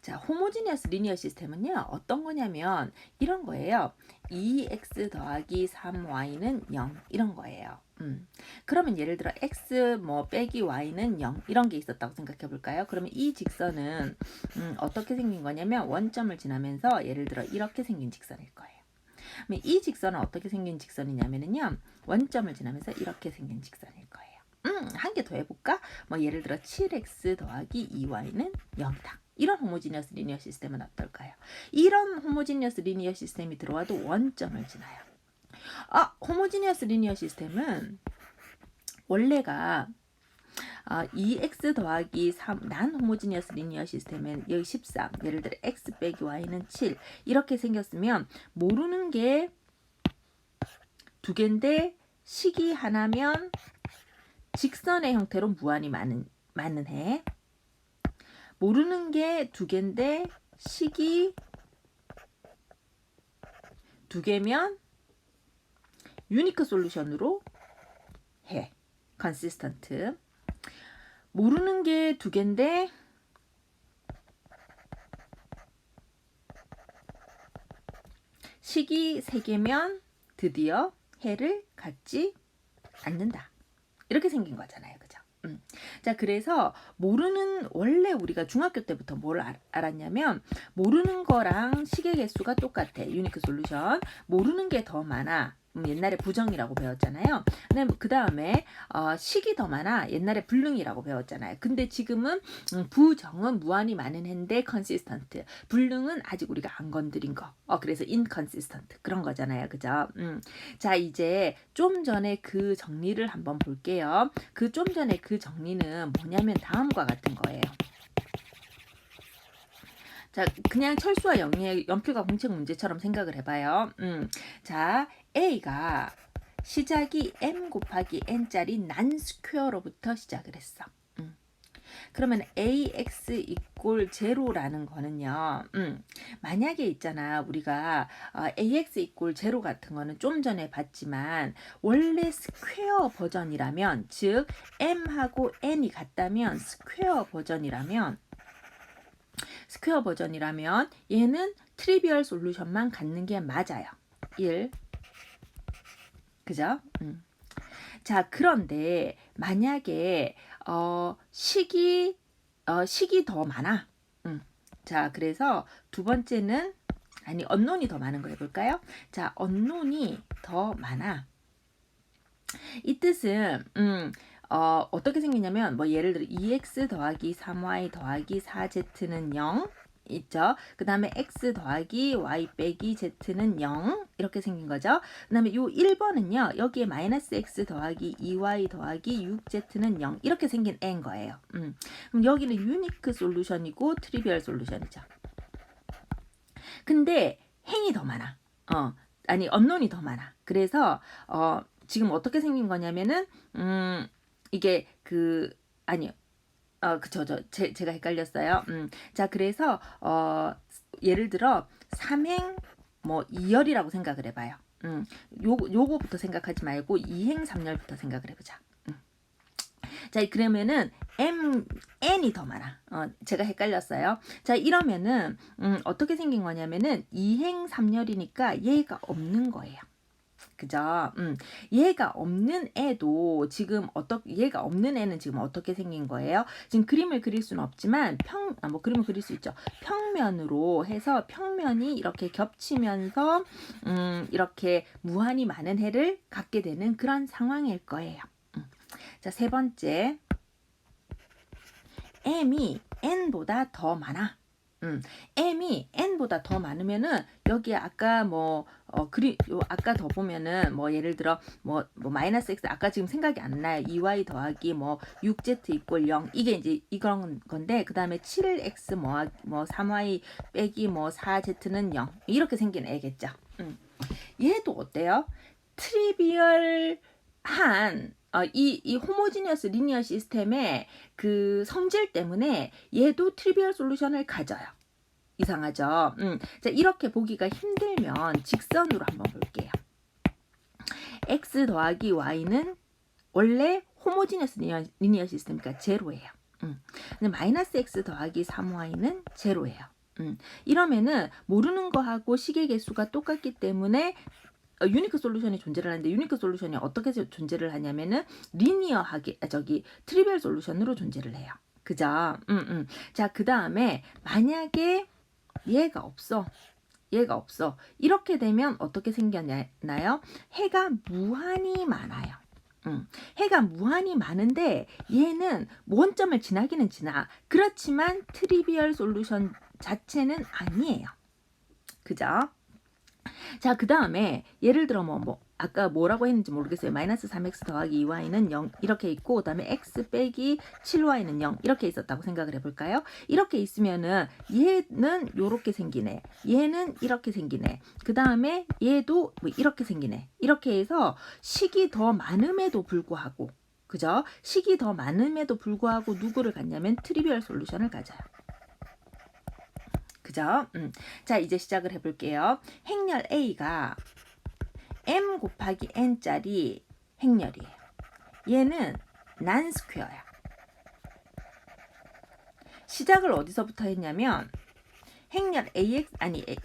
Speaker 1: 자, 호모지니어스 리니어 시스템은요, 어떤 거냐면 이런 거예요. 2x 더하기 3y는 0 이런 거예요. 그러면 예를 들어 x 뭐 빼기 y는 0 이런 게 있었다고 생각해 볼까요? 그러면 이 직선은 어떻게 생긴 거냐면 원점을 지나면서 예를 들어 이렇게 생긴 직선일 거예요. 그럼 이 직선은 어떻게 생긴 직선이냐면요, 원점을 지나면서 이렇게 생긴 직선일 거예요. 한 개 더 해볼까? 뭐 예를 들어 7x 더하기 2y는 0이다. 이런 호모지니어스 리니어 시스템은 어떨까요? 이런 호모지니어스 리니어 시스템이 들어와도 원점을 지나요. 호모지니어스 리니어 시스템은 원래가 2x 더하기 3 난 호모지니어스 리니어 시스템은 여기 13, 예를 들어 x 빼기 y는 7 이렇게 생겼으면 모르는 게 두 개인데 식이 하나면 직선의 형태로 무한히 많은 해, 모르는 게 두 개인데 식이 두 개면 유니크 솔루션으로 해, 컨시스턴트. 모르는 게 두 개인데 식이 세 개면 드디어 해를 갖지 않는다. 이렇게 생긴 거잖아요. 그죠? 자, 그래서 원래 우리가 중학교 때부터 뭘 알았냐면 모르는 거랑 식의 개수가 똑같아. 유니크 솔루션. 모르는 게 더 많아. 옛날에 부정이라고 배웠잖아요. 그 다음에 식이 더 많아. 옛날에 불능이라고 배웠잖아요. 근데 지금은 부정은 무한히 많은 해인데 컨시스턴트, 불능은 아직 우리가 안 건드린 거. 그래서 인컨시스턴트 그런 거잖아요. 그죠? 자, 이제 좀 전에 그 정리를 한번 볼게요. 그 좀 전에 그 정리는 뭐냐면 다음과 같은 거예요. 자, 그냥 철수와 영희의 연필과 공책 문제처럼 생각을 해봐요. 자, A가 시작이 m 곱하기 n짜리 난 스퀘어로부터 시작을 했어. 그러면 ax 이꼴 제로라는 거는요, 만약에 있잖아, 우리가 ax 이꼴 제로 같은 거는 좀 전에 봤지만 원래 스퀘어 버전이라면, 즉 m하고 n이 같다면 스퀘어 버전이라면 얘는 트리비얼 솔루션만 갖는 게 맞아요. 1. 그죠? 자, 그런데 만약에 식이 더 많아. 자, 그래서 두 번째는 언논이 더 많은 거 해볼까요? 자, 언논이 더 많아. 이 뜻은 어떻게 생기냐면 뭐 예를 들어 2x 더하기 3y 더하기 4z는 0 있죠. 그 다음에 x 더하기 y 빼기 z는 0 이렇게 생긴 거죠. 그 다음에 요 1번은요. 여기에 마이너스 x 더하기 2y 더하기 6z는 0 이렇게 생긴 애인 거예요. 그럼 여기는 유니크 솔루션이고 트리비얼 솔루션이죠. 근데 행이 더 많아. 아니 언론이 더 많아. 그래서 지금 어떻게 생긴 거냐면은 이게 아니요. 그쵸, 제가 헷갈렸어요. 자, 그래서 예를 들어 삼행 뭐 2열이라고 생각을 해봐요. 요거부터 생각하지 말고 2행 3열부터 생각을 해보자. 자, 그러면은 n이 더 많아. 제가 헷갈렸어요. 자, 이러면은 어떻게 생긴 거냐면은 2행 3열이니까 얘가 없는 거예요. 그죠? 얘가 없는 애도 지금 얘가 없는 애는 지금 어떻게 생긴 거예요? 지금 그림을 그릴 수는 없지만 뭐 그림을 그릴 수 있죠. 평면으로 해서 평면이 이렇게 겹치면서 이렇게 무한히 많은 해를 갖게 되는 그런 상황일 거예요. 자, 세 번째. m이 n보다 더 많아. m이 n보다 더 많으면은 여기에 아까 아까 더 보면은 뭐 예를 들어 마이너스 x 아까 지금 생각이 안 나요. 2y 더하기 6z 이꼴 0 이게 이제 이런 건데 그 다음에 7x 3y 빼기 4z는 0 이렇게 생긴 애겠죠. 얘도 어때요? 트리비얼한 이 호모지니어스 리니어 시스템의 그 성질 때문에 얘도 트리비얼 솔루션을 가져요. 이상하죠? 자, 이렇게 보기가 힘들면 직선으로 한번 볼게요. x 더하기 y는 원래 호모지니어스 리니어 시스템이니까 제로예요. 근데 마이너스 x 더하기 3y는 제로예요. 이러면은 모르는 거하고 식의 개수가 똑같기 때문에 유니크 솔루션이 존재를 하는데 유니크 솔루션이 어떻게 존재를 하냐면은 리니어하게 트리비얼 솔루션으로 존재를 해요. 그죠? 자, 그 다음에 만약에 얘가 없어. 이렇게 되면 어떻게 생겼나요? 해가 무한히 많아요. 해가 무한히 많은데 얘는 원점을 지나기는 지나. 그렇지만 트리비얼 솔루션 자체는 아니에요. 그죠? 자, 그 다음에 예를 들어 아까 뭐라고 했는지 모르겠어요. 마이너스 3x 더하기 2y는 0 이렇게 있고 그 다음에 x 빼기 7y는 0 이렇게 있었다고 생각을 해볼까요? 이렇게 있으면은 얘는 요렇게 생기네. 얘는 이렇게 생기네. 그 다음에 얘도 이렇게 생기네. 이렇게 해서 식이 더 많음에도 불구하고 그죠? 식이 더 많음에도 불구하고 누구를 갖냐면 트리비얼 솔루션을 가져요. 그죠? 자, 이제 시작을 해볼게요. 행렬 A가 m 곱하기 n짜리 행렬이에요. 얘는 난 스퀘어야. 시작을 어디서부터 했냐면 행렬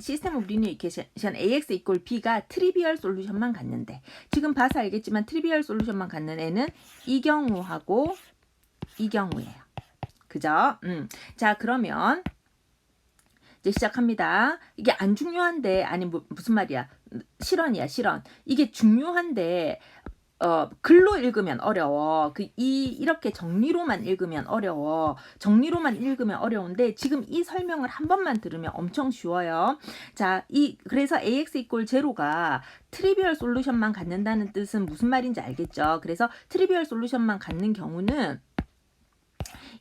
Speaker 1: 시스템 오브 리니어 이퀘이션 ax 이꼴 b가 트리비얼 솔루션만 갖는데 지금 봐서 알겠지만 트리비얼 솔루션만 갖는 애는 이 경우하고 이 경우예요. 그죠? 자, 그러면 이제 시작합니다. 이게 안 중요한데 무슨 말이야? 실언이야, 실언. 이게 중요한데 글로 읽으면 어려워. 이렇게 정리로만 읽으면 어려워. 정리로만 읽으면 어려운데 지금 이 설명을 한 번만 들으면 엄청 쉬워요. 자, 그래서 ax 이꼴 제로가 트리비얼 솔루션만 갖는다는 뜻은 무슨 말인지 알겠죠? 그래서 트리비얼 솔루션만 갖는 경우는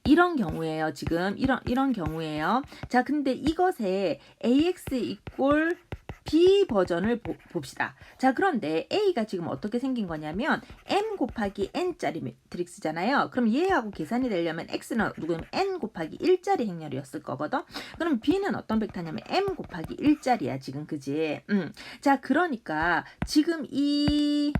Speaker 1: 이런 경우예요. 지금 이런 경우예요. 자, 근데 이것에 ax 이꼴 B 버전을 봅시다. 자, 그런데 A가 지금 어떻게 생긴 거냐면 m 곱하기 n짜리 매트릭스잖아요. 그럼 얘하고 계산이 되려면 x는 누구냐면 n 곱하기 1짜리 행렬이었을 거거든. 그럼 B는 어떤 벡터냐면 m 곱하기 1짜리야. 지금 그지? 자, 그러니까 지금 이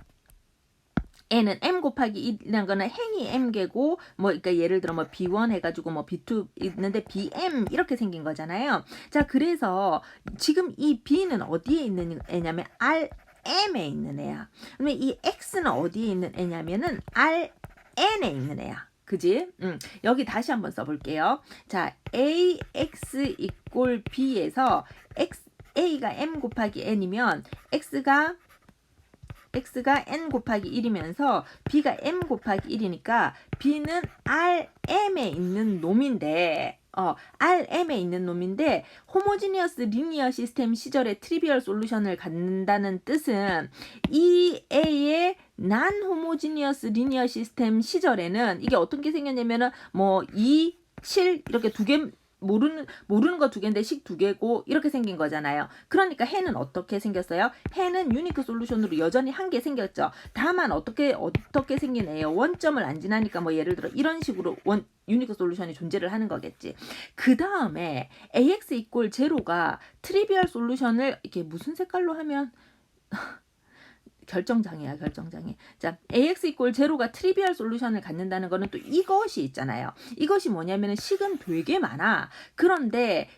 Speaker 1: n은 m 곱하기 1이라는 거는 행이 m개고 그러니까 예를 들어 b1 해가지고 b2 있는데 bm 이렇게 생긴 거잖아요. 자, 그래서 지금 이 b는 어디에 있는 애냐면 rm에 있는 애야. 그러면 이 x는 어디에 있는 애냐면은 rn에 있는 애야. 그지? 여기 다시 한번 써볼게요. 자, ax 이꼴 b에서 a가 m 곱하기 n이면 x가 n 곱하기 1이면서 b가 m 곱하기 1이니까 b는 rm에 있는 놈인데 rm에 있는 놈인데 호모지니어스 리니어 시스템 시절에 트리비얼 솔루션을 갖는다는 뜻은 이 A의 난 호모지니어스 리니어 시스템 시절에는 이게 어떻게 생겼냐면은 2, 7 이렇게 두 개 모르는 거 두 개인데 식 두 개고 이렇게 생긴 거잖아요. 그러니까 해는 어떻게 생겼어요? 해는 유니크 솔루션으로 여전히 한 개 생겼죠. 다만 어떻게 생긴 애요? 원점을 안 지나니까 뭐 예를 들어 이런 식으로 유니크 솔루션이 존재를 하는 거겠지. 그 다음에 AX 이퀄 제로가 트리비얼 솔루션을 이렇게 무슨 색깔로 하면 결정장애야, 결정장애. 자, AX 이퀄 제로가 트리비얼 솔루션을 갖는다는 거는 또 이것이 있잖아요. 이것이 뭐냐면은 식은 되게 많아. 그런데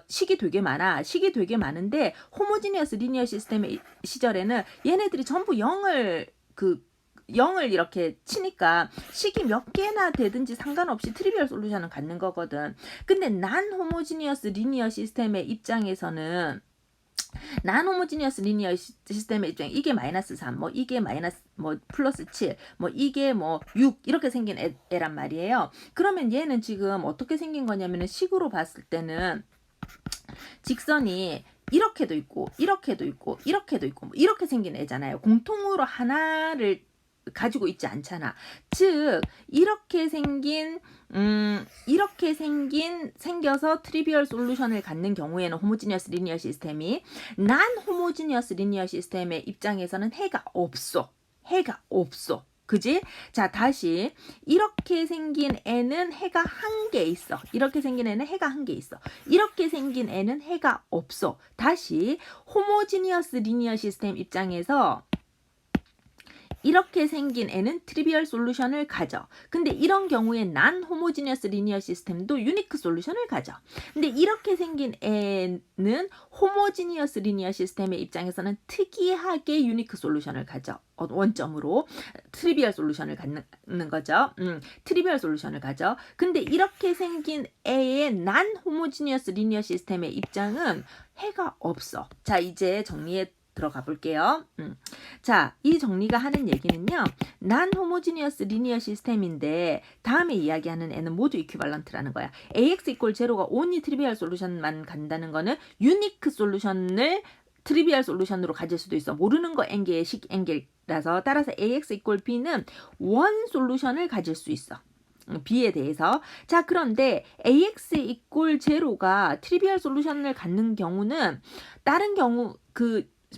Speaker 1: 식이 되게 많아. 식이 되게 많은데 호모지니어스 리니어 시스템의 시절에는 얘네들이 전부 0을 이렇게 치니까 식이 몇 개나 되든지 상관없이 트리비얼 솔루션을 갖는 거거든. 근데 난 호모지니어스 리니어 시스템의 입장에서는 난호모지니어스 리니어 시스템의 입장에 이게 마이너스 3, 뭐 이게 마이너스 뭐 플러스 7, 뭐 이게 뭐 6 이렇게 생긴 애란 말이에요. 그러면 얘는 지금 어떻게 생긴 거냐면은 식으로 봤을 때는 직선이 이렇게도 있고 이렇게도 있고 이렇게도 있고 뭐 이렇게 생긴 애잖아요. 공통으로 하나를 가지고 있지 않잖아. 즉 이렇게 생겨서 트리비얼 솔루션을 갖는 경우에는 호모지니어스 리니어 시스템이 난 호모지니어스 리니어 시스템의 입장에서는 해가 없어. 그지? 자, 다시 이렇게 생긴 애는 해가 한 개 있어. 이렇게 생긴 애는 해가 한 개 있어. 이렇게 생긴 애는 해가 없어. 다시 호모지니어스 리니어 시스템 입장에서 이렇게 생긴 애는 트리비얼 솔루션을 가져. 근데 이런 경우에 난 호모지니어스 리니어 시스템도 유니크 솔루션을 가져. 근데 이렇게 생긴 애는 호모지니어스 리니어 시스템의 입장에서는 특이하게 유니크 솔루션을 가져. 원점으로 트리비얼 솔루션을 갖는 거죠. 트리비얼 솔루션을 가져. 근데 이렇게 생긴 애의 난 호모지니어스 리니어 시스템의 입장은 해가 없어. 자, 이제 정리해 들어가 볼게요. 자, 이 정리가 하는 얘기는요. 난 호모지니어스 리니어 시스템인데 다음에 이야기하는 애는 모두 이퀴발런트라는 거야. AX 이퀄 제로가 only 트리비얼 솔루션만 간다는 거는 유니크 솔루션을 트리비얼 솔루션으로 가질 수도 있어. 모르는 거 n개의 식 n개라서 따라서 AX 이퀄 B는 원 솔루션을 가질 수 있어. B에 대해서. 자, 그런데 AX 이퀄 제로가 트리비얼 솔루션을 갖는 경우는 다른 경우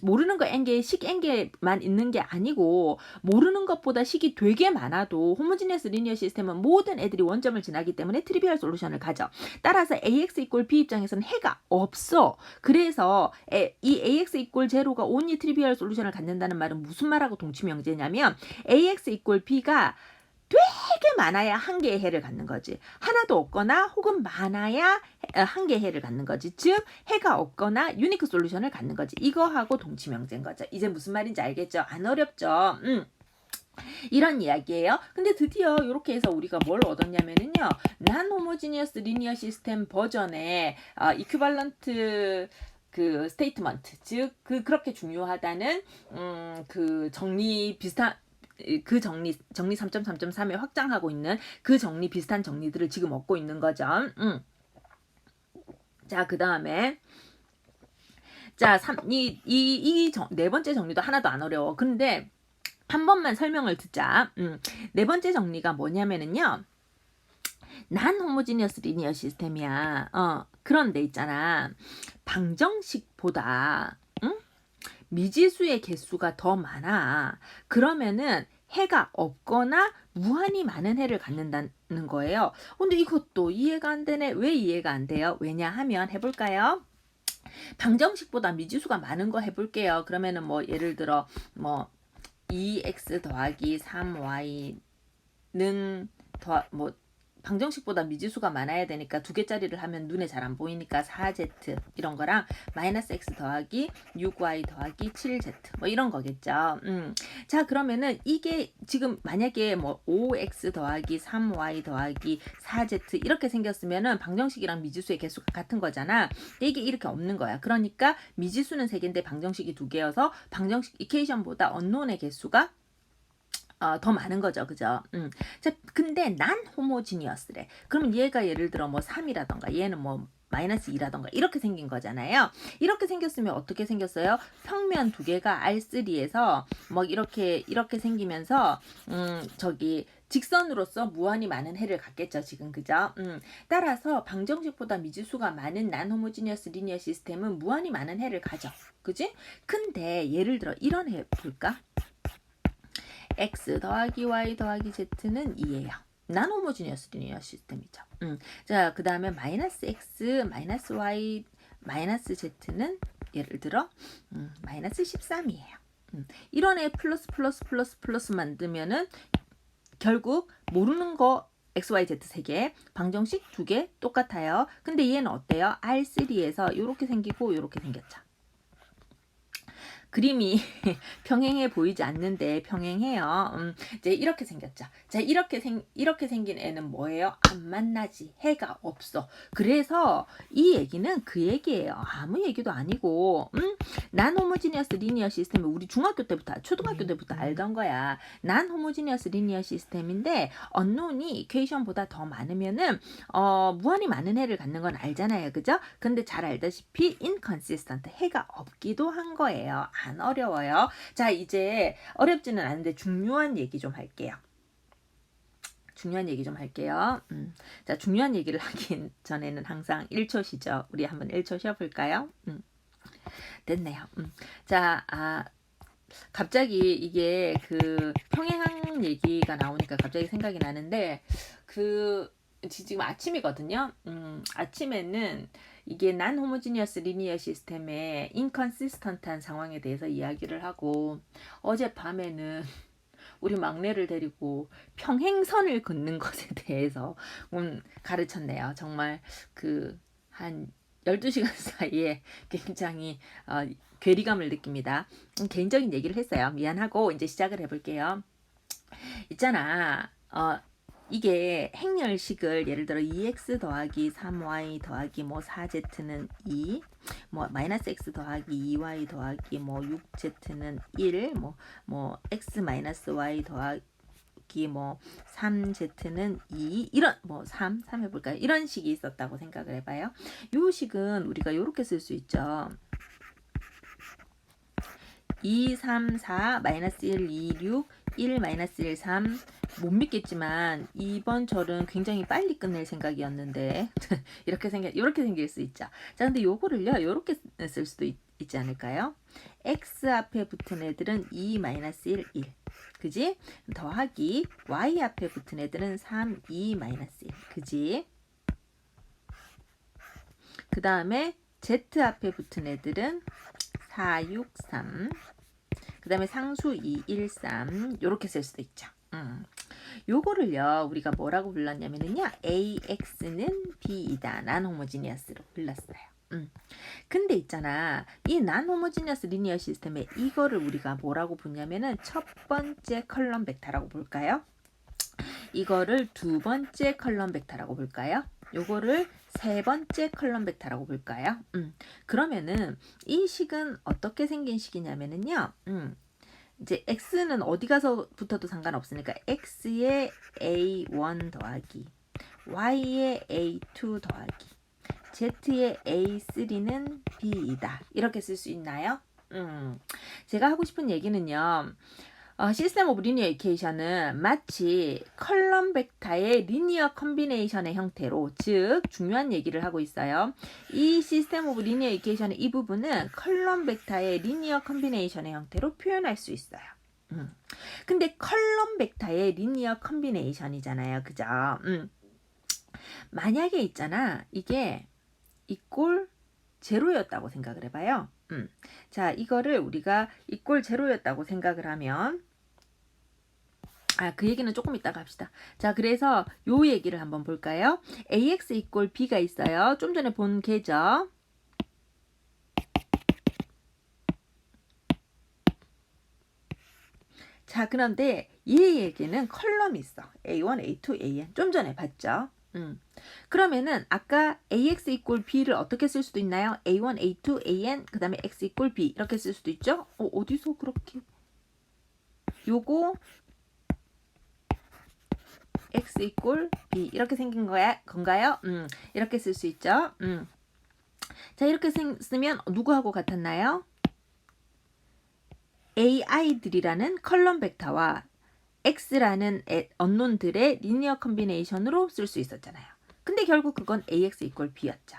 Speaker 1: 모르는 거 n개, 식 n개만 있는 게 아니고 모르는 것보다 식이 되게 많아도 호모지니어스 리니어 시스템은 모든 애들이 원점을 지나기 때문에 트리비얼 솔루션을 가져. 따라서 AX 이퀄 B 입장에서는 해가 없어. 그래서 이 AX 이퀄 제로가 only 트리비얼 솔루션을 갖는다는 말은 무슨 말하고 동치명제냐면 AX 이퀄 B가 되게 많아야 한 개의 해를 갖는 거지. 하나도 없거나 혹은 많아야 한 개의 해를 갖는 거지. 즉 해가 없거나 유니크 솔루션을 갖는 거지. 이거하고 동치명제인 거죠. 이제 무슨 말인지 알겠죠? 안 어렵죠? 이런 이야기예요. 근데 드디어 이렇게 해서 우리가 뭘 얻었냐면은요. 난 호모지니어스 리니어 시스템 버전의 이퀴발런트 스테이트먼트, 즉 그렇게 중요하다는 정리 비슷한 정리 3.3.3에 확장하고 있는 그 정리 비슷한 정리들을 지금 얻고 있는 거죠. 자, 그 다음에 자, 네 번째 정리도 하나도 안 어려워. 근데 한 번만 설명을 듣자. 네 번째 정리가 뭐냐면은요. 난 호모지니어스 리니어 시스템이야. 그런데 있잖아. 방정식보다 미지수의 개수가 더 많아. 그러면은 해가 없거나 무한히 많은 해를 갖는다는 거예요. 근데 이것도 이해가 안 되네. 왜 이해가 안 돼요? 왜냐하면 해볼까요? 방정식보다 미지수가 많은 거 해볼게요. 그러면은 뭐 예를 들어 뭐 2x 더하기 3y는 방정식보다 미지수가 많아야 되니까 두 개짜리를 하면 눈에 잘 안 보이니까 4z 이런 거랑 마이너스 x 더하기 6y 더하기 7z 뭐 이런 거겠죠. 자, 그러면은 이게 지금 만약에 뭐 5x 더하기 3y 더하기 4z 이렇게 생겼으면은 방정식이랑 미지수의 개수가 같은 거잖아. 근데 이게 이렇게 없는 거야. 그러니까 미지수는 3개인데 방정식이 2개여서 방정식 이퀘이션보다 언노운의 개수가 더 많은 거죠. 그죠? 자, 근데 난 호모지니어스래. 그러면 얘가 예를 들어 뭐 3이라던가 얘는 뭐 마이너스 2라던가 이렇게 생긴 거잖아요. 이렇게 생겼으면 어떻게 생겼어요? 평면 두 개가 R3에서 뭐 이렇게 생기면서 직선으로서 무한히 많은 해를 갖겠죠, 지금. 그죠? 따라서 방정식보다 미지수가 많은 난호모지니어스 리니어 시스템은 무한히 많은 해를 가져. 그지? 근데 예를 들어 이런 해 볼까? x 더하기 y 더하기 z는 2예요. 난호모지니어스 리니어 시스템이죠. 자, 그 다음에 마이너스 x 마이너스 y 마이너스 z는 예를 들어 마이너스 13이에요. 이런 애 플러스 플러스 플러스 플러스 만들면은 결국 모르는 거 XYZ 3개, 방정식 2개 똑같아요. 근데 얘는 어때요? R3에서 이렇게 생기고 이렇게 생겼죠. 그림이 평행해 보이지 않는데 평행해요. 이제 이렇게 생겼죠. 자, 이렇게 생긴 애는 뭐예요? 안 만나지. 해가 없어. 그래서 이 얘기는 그 얘기예요. 아무 얘기도 아니고, 난 호모지니어스 리니어 시스템은 우리 중학교 때부터, 초등학교 때부터 알던 거야. 난 호모지니어스 리니어 시스템인데 언노운이 이퀘이션보다 더 많으면은 무한히 많은 해를 갖는 건 알잖아요. 그죠? 근데 잘 알다시피 inconsistent, 해가 없기도 한 거예요. 안 어려워요. 자, 이제 어렵지는 않은데 중요한 얘기 좀 할게요. 자, 중요한 얘기를 하기 전에는 항상 1초 쉬죠. 우리 한번 1초 쉬어볼까요? 됐네요. 자, 갑자기 이게 그 평행한 얘기가 나오니까 갑자기 생각이 나는데, 지금 아침이거든요. 아침에는 이게 난 호모지니어스 리니어 시스템의 인컨시스턴트한 상황에 대해서 이야기를 하고, 어젯밤에는 우리 막내를 데리고 평행선을 긋는 것에 대해서 가르쳤네요. 정말 한 12시간 사이에 굉장히 괴리감을 느낍니다. 개인적인 얘기를 했어요. 미안하고 이제 시작을 해볼게요. 있잖아. 이게 행렬식을 예를 들어 2x 더하기 3y 더하기 뭐 4z는 2, 뭐 마이너스 x 더하기 2y 더하기 뭐 6z는 1, 뭐 x 마이너스 y 더하기 뭐 3z는 2, 이런 뭐 3 해볼까요? 이런 식이 있었다고 생각을 해봐요. 요 식은 우리가 이렇게 쓸 수 있죠. 2, 3, 4, 마이너스 1, 2, 6, 1, 마이너스 1, 3. 못 믿겠지만 이번 절은 굉장히 빨리 끝낼 생각이었는데 이렇게 생길 수 있죠. 자, 근데 요거를요, 요렇게 쓸 수도 있지 않을까요? x 앞에 붙은 애들은 2, 마이너스 1, 1. 그지? 더하기 y 앞에 붙은 애들은 3, 2, 마이너스 1. 그지? 그 다음에 z 앞에 붙은 애들은 4, 6, 3. 그 다음에 상수 2, 1, 3. 요렇게 쓸 수도 있죠. 요거를요, 우리가 뭐라고 불렀냐면요, AX는 B이다. 난 호모지니어스로 불렀어요. 근데 있잖아, 이 난 호모지니어스 리니어 시스템에 이거를 우리가 뭐라고 부르냐면은 첫 번째 컬럼 벡터라고 볼까요? 이거를 두 번째 컬럼 벡터라고 볼까요? 요거를 세 번째 컬럼 벡터라고 볼까요? 그러면은 이 식은 어떻게 생긴 식이냐면은요, 이제 x는 어디 가서 붙어도 상관없으니까 x에 a1 더하기 y에 a2 더하기 z에 a3는 b이다. 이렇게 쓸 수 있나요? 제가 하고 싶은 얘기는요, 시스템 오브 리니어 이퀘이션은 마치 컬럼 벡터의 리니어 컨비네이션의 형태로, 즉 중요한 얘기를 하고 있어요. 이 시스템 오브 리니어 이퀘이션의 이 부분은 컬럼 벡터의 리니어 컨비네이션의 형태로 표현할 수 있어요. 근데 컬럼 벡터의 리니어 컨비네이션이잖아요. 그죠? 만약에 있잖아, 이게 이꼴 제로였다고 생각을 해봐요. 자, 이거를 우리가 이꼴 제로였다고 생각을 하면, 그 얘기는 조금 이따가 합시다. 자, 그래서 요 얘기를 한번 볼까요? ax 이꼴 b가 있어요. 좀 전에 본 개죠. 자, 그런데 얘에게는 컬럼이 있어. a1, a2, an. 좀 전에 봤죠? 그러면은 아까 ax 이꼴 b를 어떻게 쓸 수도 있나요? a1, a2, an, 그 다음에 x 이꼴 b 이렇게 쓸 수도 있죠? 어디서 그렇게 요거 x 이꼴 b 이렇게 생긴 건가요? 이렇게 쓸 수 있죠? 자, 이렇게 쓰면 누구하고 같았나요? ai들이라는 컬럼 벡터와 x라는 언논들의 리니어 컨비네이션으로 쓸 수 있었잖아요. 근데 결국 그건 ax 이퀄 b였죠.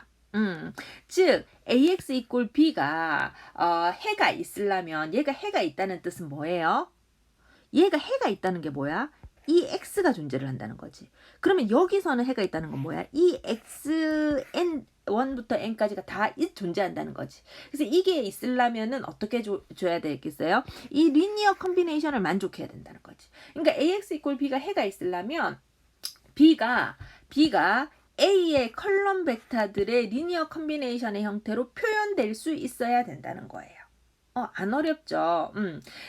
Speaker 1: 즉 ax 이퀄 b가 해가 있으려면 얘가 해가 있다는 뜻은 뭐예요? 얘가 해가 있다는 게 뭐야? 이 x가 존재를 한다는 거지. 그러면 여기서는 해가 있다는 건 뭐야? 이 xn 1부터 n까지가 다 존재한다는 거지. 그래서 이게 있으려면은 어떻게 줘야 되겠어요? 이 리니어 컨비네이션을 만족해야 된다는 거지. 그러니까 ax 이퀄 b가 해가 있으려면 b가 a의 컬럼 벡터들의 리니어 컨비네이션의 형태로 표현될 수 있어야 된다는 거예요. 안 어렵죠.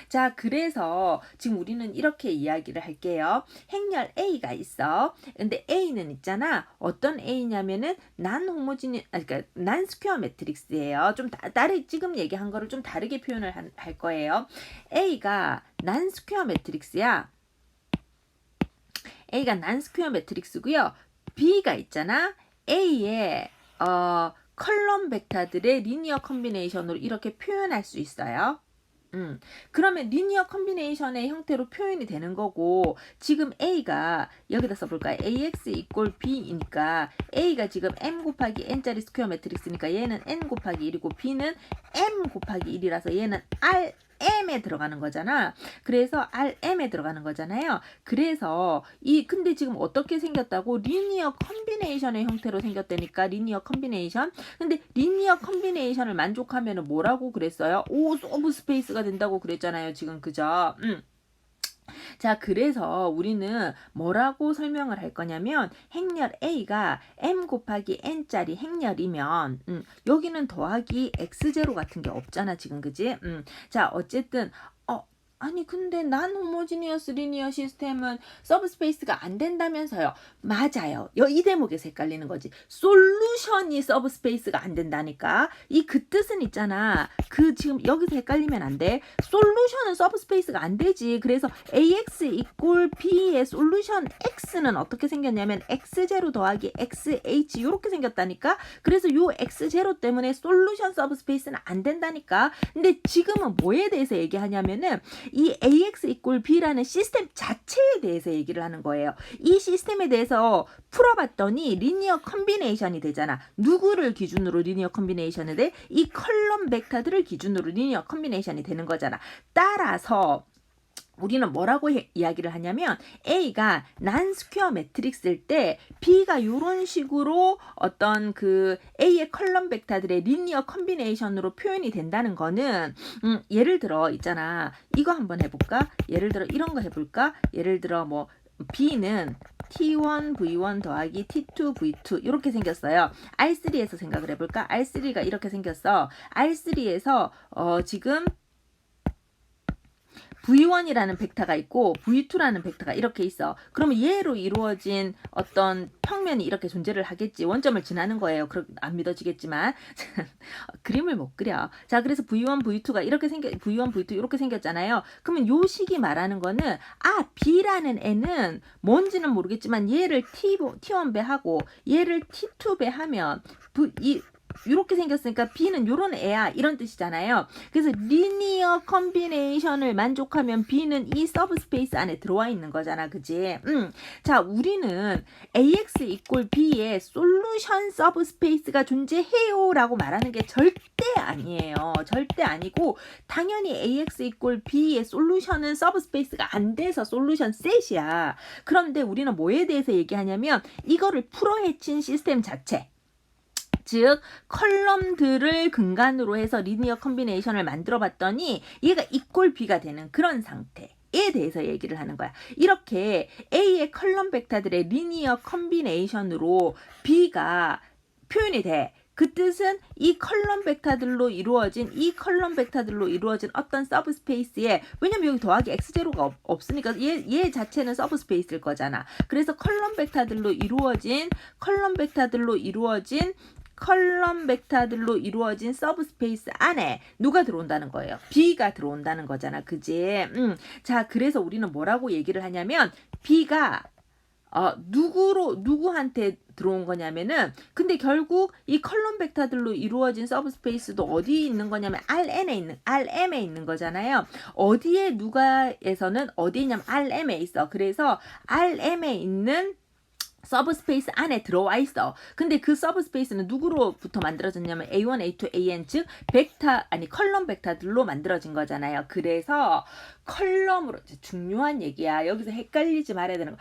Speaker 1: 자, 그래서 지금 우리는 이렇게 이야기를 할게요. 행렬 A가 있어. 근데 A는 있잖아. 어떤 A냐면은 그러니까 난 스퀘어 매트릭스예요. 좀 지금 얘기한 거를 좀 다르게 표현을 할 거예요. A가 난 스퀘어 매트릭스야. A가 난 스퀘어 매트릭스고요. B가 있잖아. A의 컬럼 벡터들의 리니어 컨비네이션으로 이렇게 표현할 수 있어요. 그러면 리니어 컨비네이션의 형태로 표현이 되는 거고, 지금 A가 여기다 써볼까요? AX 이퀄 B이니까 A가 지금 M 곱하기 N짜리 스퀘어 매트릭스니까 얘는 N 곱하기 1이고 B는 M 곱하기 1이라서 얘는 RM에 들어가는 거잖아. 그래서 RM에 들어가는 거잖아요. 그래서 근데 지금 어떻게 생겼다고? 리니어 컨비네이션의 형태로 생겼다니까. 리니어 컨비네이션. 근데 리니어 컨비네이션을 만족하면 뭐라고 그랬어요? 서브 스페이스가 된다고 그랬잖아요. 지금 그죠? 자, 그래서 우리는 뭐라고 설명을 할 거냐면 행렬 A가 M 곱하기 N짜리 행렬이면 여기는 더하기 X0 같은 게 없잖아. 지금 그지? 자, 어쨌든 아니 근데 난 호모지니어스 리니어 시스템은 서브스페이스가 안 된다면서요. 맞아요. 이 대목에서 헷갈리는 거지. 솔루션이 서브스페이스가 안 된다니까. 그 뜻은 있잖아. 지금 여기서 헷갈리면 안 돼. 솔루션은 서브스페이스가 안 되지. 그래서 AX 이퀄 B의 솔루션 X는 어떻게 생겼냐면 X0 더하기 XH 이렇게 생겼다니까. 그래서 요 X0 때문에 솔루션 서브스페이스는 안 된다니까. 근데 지금은 뭐에 대해서 얘기하냐면은 이 AX 이퀄 B라는 시스템 자체에 대해서 얘기를 하는 거예요. 이 시스템에 대해서 풀어봤더니 리니어 컨비네이션이 되잖아. 누구를 기준으로 리니어 컨비네이션이 돼? 이 컬럼 벡터들을 기준으로 리니어 컨비네이션이 되는 거잖아. 따라서 우리는 뭐라고 이야기를 하냐면 A가 난 스퀘어 매트릭스일 때 B가 이런 식으로 어떤 A의 컬럼 벡터들의 리니어 컨비네이션으로 표현이 된다는 거는 예를 들어 있잖아. 이거 한번 해볼까? 예를 들어 이런 거 해볼까? 예를 들어 뭐 B는 T1 V1 더하기 T2 V2 이렇게 생겼어요. R3에서 생각을 해볼까? R3가 이렇게 생겼어. R3에서 지금 V1이라는 벡터가 있고 V2라는 벡터가 이렇게 있어. 그러면 얘로 이루어진 어떤 평면이 이렇게 존재를 하겠지. 원점을 지나는 거예요. 안 믿어지겠지만 그림을 못 그려. 자, 그래서 V1, V2가 이렇게 V1, V2 이렇게 생겼잖아요. 그러면 요 식이 말하는 거는 B라는 애는 뭔지는 모르겠지만 얘를 T1 배하고 얘를 T2 배하면 이렇게 생겼으니까 B는 요런 애야 이런 뜻이잖아요. 그래서 리니어 컨비네이션을 만족하면 B는 이 서브스페이스 안에 들어와 있는 거잖아. 그지? 자, 우리는 AX 이퀄 B의 솔루션 서브스페이스가 존재해요 라고 말하는 게 절대 아니에요. 절대 아니고 당연히 AX 이퀄 B의 솔루션은 서브스페이스가 안 돼서 솔루션 셋이야. 그런데 우리는 뭐에 대해서 얘기하냐면 이거를 풀어헤친 시스템 자체, 즉 컬럼들을 근간으로 해서 리니어 컨비네이션을 만들어 봤더니 얘가 이퀄 B가 되는 그런 상태에 대해서 얘기를 하는 거야. 이렇게 A의 컬럼 벡터들의 리니어 컨비네이션으로 B가 표현이 돼. 그 뜻은 이 컬럼 벡터들로 이루어진 어떤 서브스페이스에, 왜냐면 여기 더하기 X0가 없으니까 얘 자체는 서브스페이스일 거잖아. 그래서 컬럼 벡터들로 이루어진 서브스페이스 안에 누가 들어온다는 거예요? B가 들어온다는 거잖아. 그지? 자, 그래서 우리는 뭐라고 얘기를 하냐면 B가 누구한테 들어온 거냐면은, 근데 결국 이 컬럼 벡터들로 이루어진 서브스페이스도 어디에 있는 거냐면 RM에 있는 거잖아요. 어디에 누가에서는 어디 있냐면 RM에 있어. 그래서 RM에 있는 서브스페이스 안에 들어와 있어. 근데 그 서브스페이스는 누구로부터 만들어졌냐면 A1, A2, AN 즉 컬럼 벡터들로 만들어진 거잖아요. 그래서 컬럼으로 중요한 얘기야. 여기서 헷갈리지 말아야 되는 거.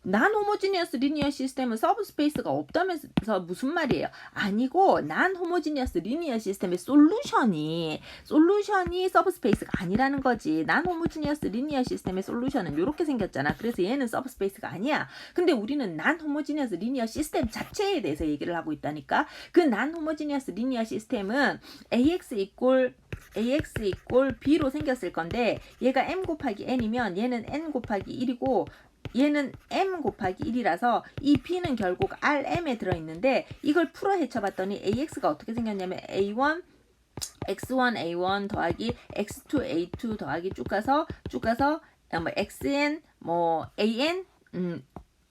Speaker 1: 난 호모지니어스 리니어 시스템은 서브스페이스가 없다면서 무슨 말이에요? 아니고 난 호모지니어스 리니어 시스템의 솔루션이 서브스페이스가 아니라는 거지. 난 호모지니어스 리니어 시스템의 솔루션은 이렇게 생겼잖아. 그래서 얘는 서브스페이스가 아니야. 근데 우리는 난 호모지니어스 리니어 시스템 자체에 대해서 얘기를 하고 있다니까. 그 난 호모지니어스 리니어 시스템은 AX 이꼴 B로 생겼을 건데, 얘가 M 곱하기 N이면 얘는 N 곱하기 1이고 얘는 M 곱하기 1이라서 이 B는 결국 RM에 들어있는데, 이걸 풀어 헤쳐봤더니 AX가 어떻게 생겼냐면 A1 X1 A1 더하기 X2 A2 더하기 쭉 가서 XN AN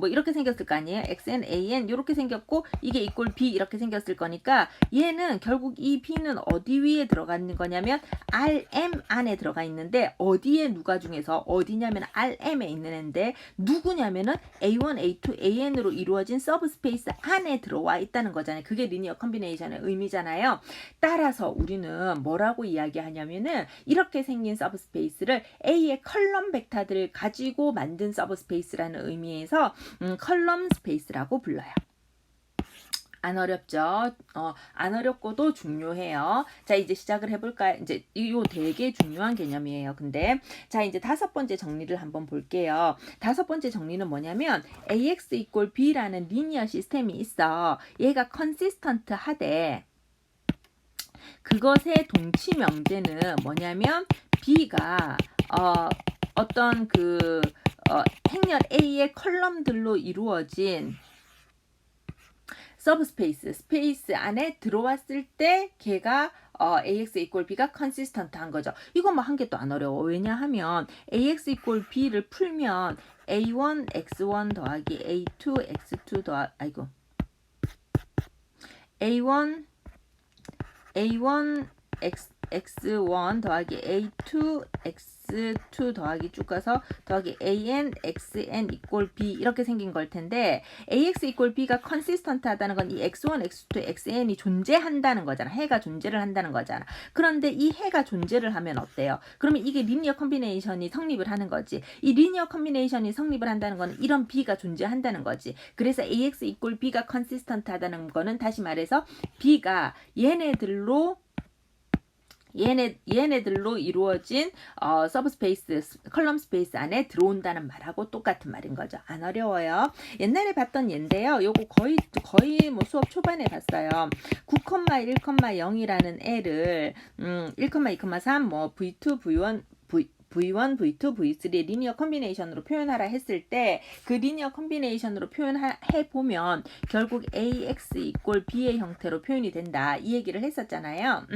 Speaker 1: 이렇게 생겼을 거 아니에요. XN, AN 이렇게 생겼고, 이게 이꼴 B 이렇게 생겼을 거니까, 얘는 결국 이 B는 어디 위에 들어가 있는 거냐면 RM 안에 들어가 있는데, 어디에 누가 중에서 어디냐면 RM에 있는 애인데, 누구냐면은 A1, A2, AN으로 이루어진 서브스페이스 안에 들어와 있다는 거잖아요. 그게 리니어 컴비네이션의 의미잖아요. 따라서 우리는 뭐라고 이야기하냐면은, 이렇게 생긴 서브스페이스를 A의 컬럼 벡터들을 가지고 만든 서브스페이스라는 의미에서 컬럼 스페이스라고 불러요. 안 어렵죠? 안 어렵고도 중요해요. 자, 이제 시작을 해볼까요? 이제 이거 되게 중요한 개념이에요. 근데 자, 이제 5번째 정리를 한번 볼게요. 5번째 정리는 뭐냐면 AX 이꼴 B라는 리니어 시스템이 있어. 얘가 컨시스턴트 하되, 그것의 동치 명제는 뭐냐면 B가 어떤 행렬 A의 컬럼들로 이루어진 스페이스 안에 들어왔을 때 걔가 AX 이꼴 B가 컨시스턴트 한 거죠. 이거 뭐 한 개 또 안 어려워. 왜냐하면 AX 이꼴 B를 풀면 A1 X1 더하기 A2 X2 A1 X1 더하기 A2 X2 더하기 쭉 가서 더하기 AN XN 이꼴 B 이렇게 생긴 걸 텐데, AX 이꼴 B가 컨시스턴트 하다는 건 이 X1, X2, XN이 존재한다는 거잖아. 해가 존재를 한다는 거잖아. 그런데 이 해가 존재를 하면 어때요? 그러면 이게 리니어 컴비네이션이 성립을 하는 거지. 이 리니어 컴비네이션이 성립을 한다는 거는 이런 B가 존재한다는 거지. 그래서 AX 이꼴 B가 컨시스턴트 하다는 거는 다시 말해서 B가 얘네들로 이루어진 서브스페이스 컬럼 스페이스 안에 들어온다는 말하고 똑같은 말인 거죠. 안 어려워요. 옛날에 봤던 얘인데요. 요거 거의 뭐 수업 초반에 봤어요. 9,1,0이라는 애를 1,2,3 뭐 V2, V1 V2, V3의 리니어 컴비네이션으로 표현하라 했을 때, 그 리니어 컴비네이션으로 표현해보면 결국 AX 이꼴 B의 형태로 표현이 된다. 이 얘기를 했었잖아요.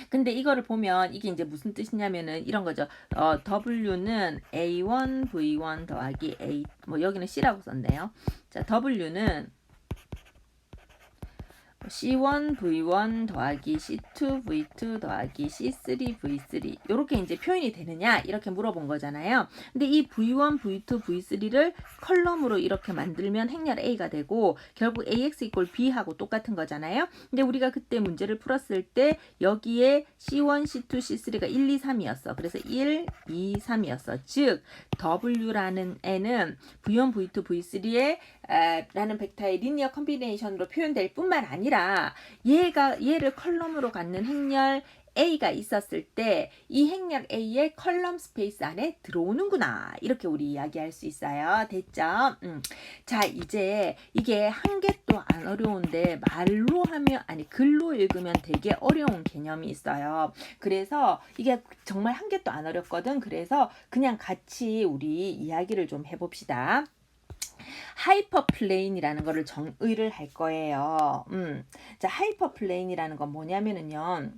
Speaker 1: 근데 이거를 보면 이게 이제 무슨 뜻이냐면은 이런 거죠. W는 A1 V1 더하기 A, 여기는 C라고 썼네요. 자, W는 C1 V1 더하기 C2 V2 더하기 C3 V3 이렇게 이제 표현이 되느냐 이렇게 물어본 거잖아요. 근데 이 V1, V2, V3를 컬럼으로 이렇게 만들면 행렬 A가 되고 결국 AX 이꼴 B하고 똑같은 거잖아요. 근데 우리가 그때 문제를 풀었을 때 여기에 C1, C2, C3가 1, 2, 3이었어. 그래서 1, 2, 3이었어. 즉 W라는 애는 V1, V2, V3의 라는 벡터의 리니어 컴비네이션으로 표현될 뿐만 아니라 얘를 컬럼으로 갖는 행렬 A가 있었을 때 이 행렬 A의 컬럼 스페이스 안에 들어오는구나. 이렇게 우리 이야기할 수 있어요. 됐죠? 자, 이제 이게 한 개도 안 어려운데 말로 하면 글로 읽으면 되게 어려운 개념이 있어요. 그래서 이게 정말 한 개도 안 어렵거든. 그래서 그냥 같이 우리 이야기를 좀 해봅시다. 하이퍼플레인이라는 거를 정의를 할 거예요. 자, 하이퍼플레인이라는 건 뭐냐면은요.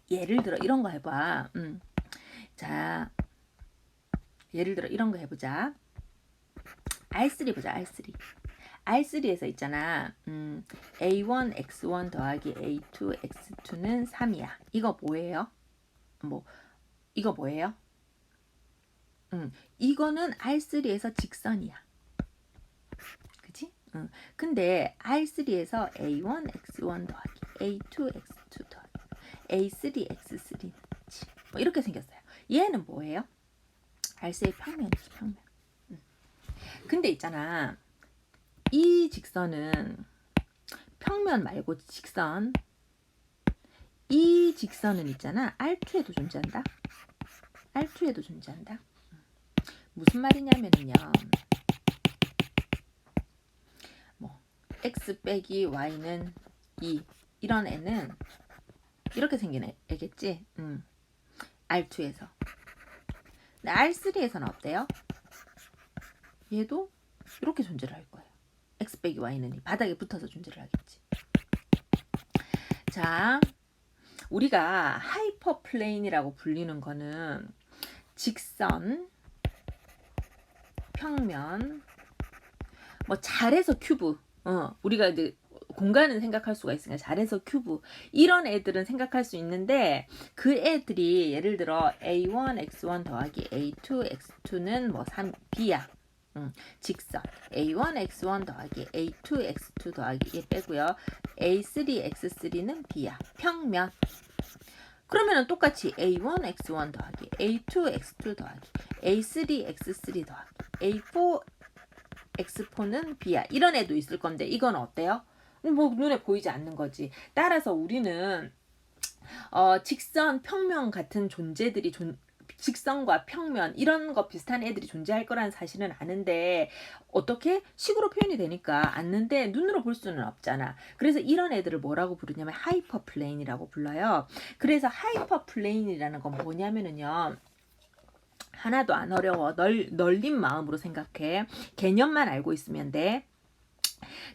Speaker 1: 예를 들어 이런 거 해봐. 자, 예를 들어 이런 거 해보자. R3 보자. R3. R3에서 있잖아. A1 x1 더하기 A2 x2는 3이야. 이거 뭐예요? 이거 뭐예요? 이거는 R3에서 직선이야. 그치? 근데 R3에서 A1 x1 더하기 A2 x2 더하기 A3 x3는 이렇게 생겼어요. 얘는 뭐예요? R3의 평면이지, 평면. 근데 있잖아. 이 직선은 평면 말고 직선. 이 직선은 있잖아. R2에도 존재한다. R2에도 존재한다. 무슨 말이냐면요. x 빼기 y는 2. 이런 애는 이렇게 생긴 애겠지. R2에서. 근데 R3에서는 어때요? 얘도 이렇게 존재를 할 거예요. x 빼기 y는 2. 바닥에 붙어서 존재를 하겠지. 자, 우리가 하이퍼플레인이라고 불리는 거는 직선, 평면, 잘해서 큐브. 우리가 이제 공간은 생각할 수가 있으니까 잘해서 큐브. 이런 애들은 생각할 수 있는데 그 애들이 예를 들어 A1 x1 더하기 A2 x2는 3B야. 직선 A1 x1 더하기 A2 x2 더하기 얘 빼고요. A3 x3는 B야. 평면. 그러면은 똑같이 A1 x1 더하기 A2 x2 더하기 A3 x3 더하기 A4 x4는 B야. 이런 애도 있을 건데 이건 어때요? 눈에 보이지 않는 거지. 따라서 우리는 직선, 평면 같은 존재들이 직선과 평면 이런 거 비슷한 애들이 존재할 거라는 사실은 아는데 어떻게 식으로 표현이 되니까 않는데 눈으로 볼 수는 없잖아. 그래서 이런 애들을 뭐라고 부르냐면 하이퍼플레인이라고 불러요. 그래서 하이퍼플레인이라는 건 뭐냐면은요. 하나도 안 어려워. 널린 마음으로 생각해. 개념만 알고 있으면 돼.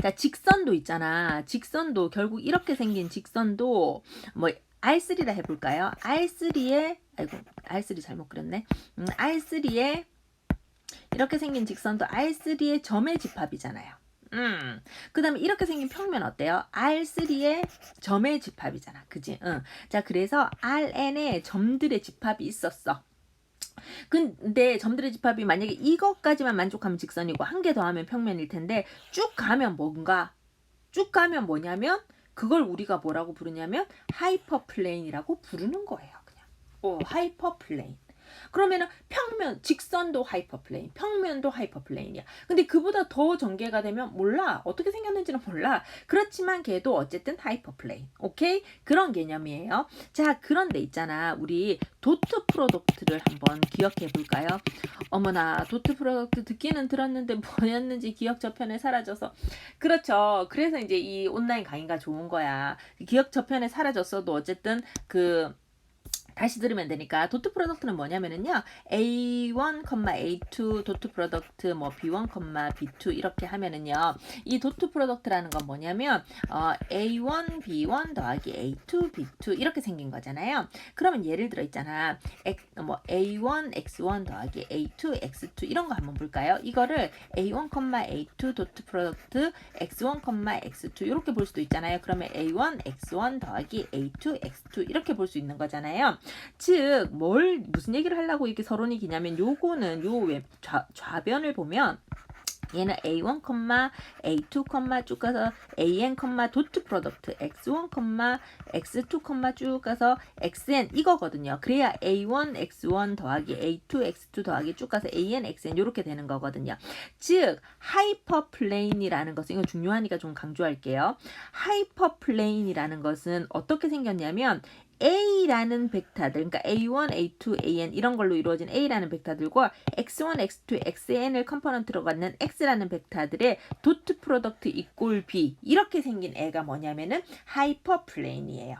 Speaker 1: 자, 직선도 있잖아. 직선도 결국 이렇게 생긴 직선도 R3라 해볼까요? R3에 R3 잘못 그렸네. R3에 이렇게 생긴 직선도 R3의 점의 집합이잖아요. 그 다음에 이렇게 생긴 평면 어때요? R3의 점의 집합이잖아. 그지? 자, 그래서 Rn의 점들의 집합이 있었어. 근데 점들의 집합이 만약에 이것까지만 만족하면 직선이고 한 개 더 하면 평면일 텐데 쭉 가면 뭐냐면 그걸 우리가 뭐라고 부르냐면 하이퍼플레인이라고 부르는 거예요. 그냥 하이퍼플레인. 그러면은 평면, 직선도 하이퍼플레인, 평면도 하이퍼플레인이야. 근데 그보다 더 전개가 되면 몰라. 어떻게 생겼는지는 몰라. 그렇지만 걔도 어쨌든 하이퍼플레인. 오케이? 그런 개념이에요. 자, 그런데 있잖아. 우리 도트 프로덕트를 한번 기억해 볼까요? 어머나, 도트 프로덕트 듣기는 들었는데 뭐였는지 기억 저편에 사라져서. 그렇죠. 그래서 이제 이 온라인 강의가 좋은 거야. 기억 저편에 사라졌어도 어쨌든 다시 들으면 되니까. 도트 프로덕트는 뭐냐면은요. A1, A2 도트 프로덕트 B1, B2 이렇게 하면은요. 이 도트 프로덕트라는 건 뭐냐면 A1, B1 더하기 A2, B2 이렇게 생긴 거잖아요. 그러면 예를 들어 있잖아. A1, X1 더하기 A2, X2 이런 거 한번 볼까요? 이거를 A1, A2 도트 프로덕트 X1, X2 이렇게 볼 수도 있잖아요. 그러면 A1, X1 더하기 A2, X2 이렇게 볼 수 있는 거잖아요. 즉 무슨 얘기를 하려고 이렇게 서론이 기냐면 요거는 좌변을 보면 얘는 A1, A2, 쭉 가서 AN, 도트 프로덕트 X1, X2, 쭉 가서 XN 이거거든요. 그래야 A1, X1 더하기 A2, X2 더하기 쭉 가서 AN, XN 이렇게 되는 거거든요. 즉 하이퍼플레인이라는 것은 이거 중요하니까 좀 강조할게요. 하이퍼플레인이라는 것은 어떻게 생겼냐면 A라는 벡터들, 그러니까 A1, A2, AN 이런 걸로 이루어진 A라는 벡터들과 X1, X2, XN을 컴포넌트로 갖는 X라는 벡터들의 도트 프로덕트 이꼴 B 이렇게 생긴 애가 뭐냐면은 하이퍼플레인이에요.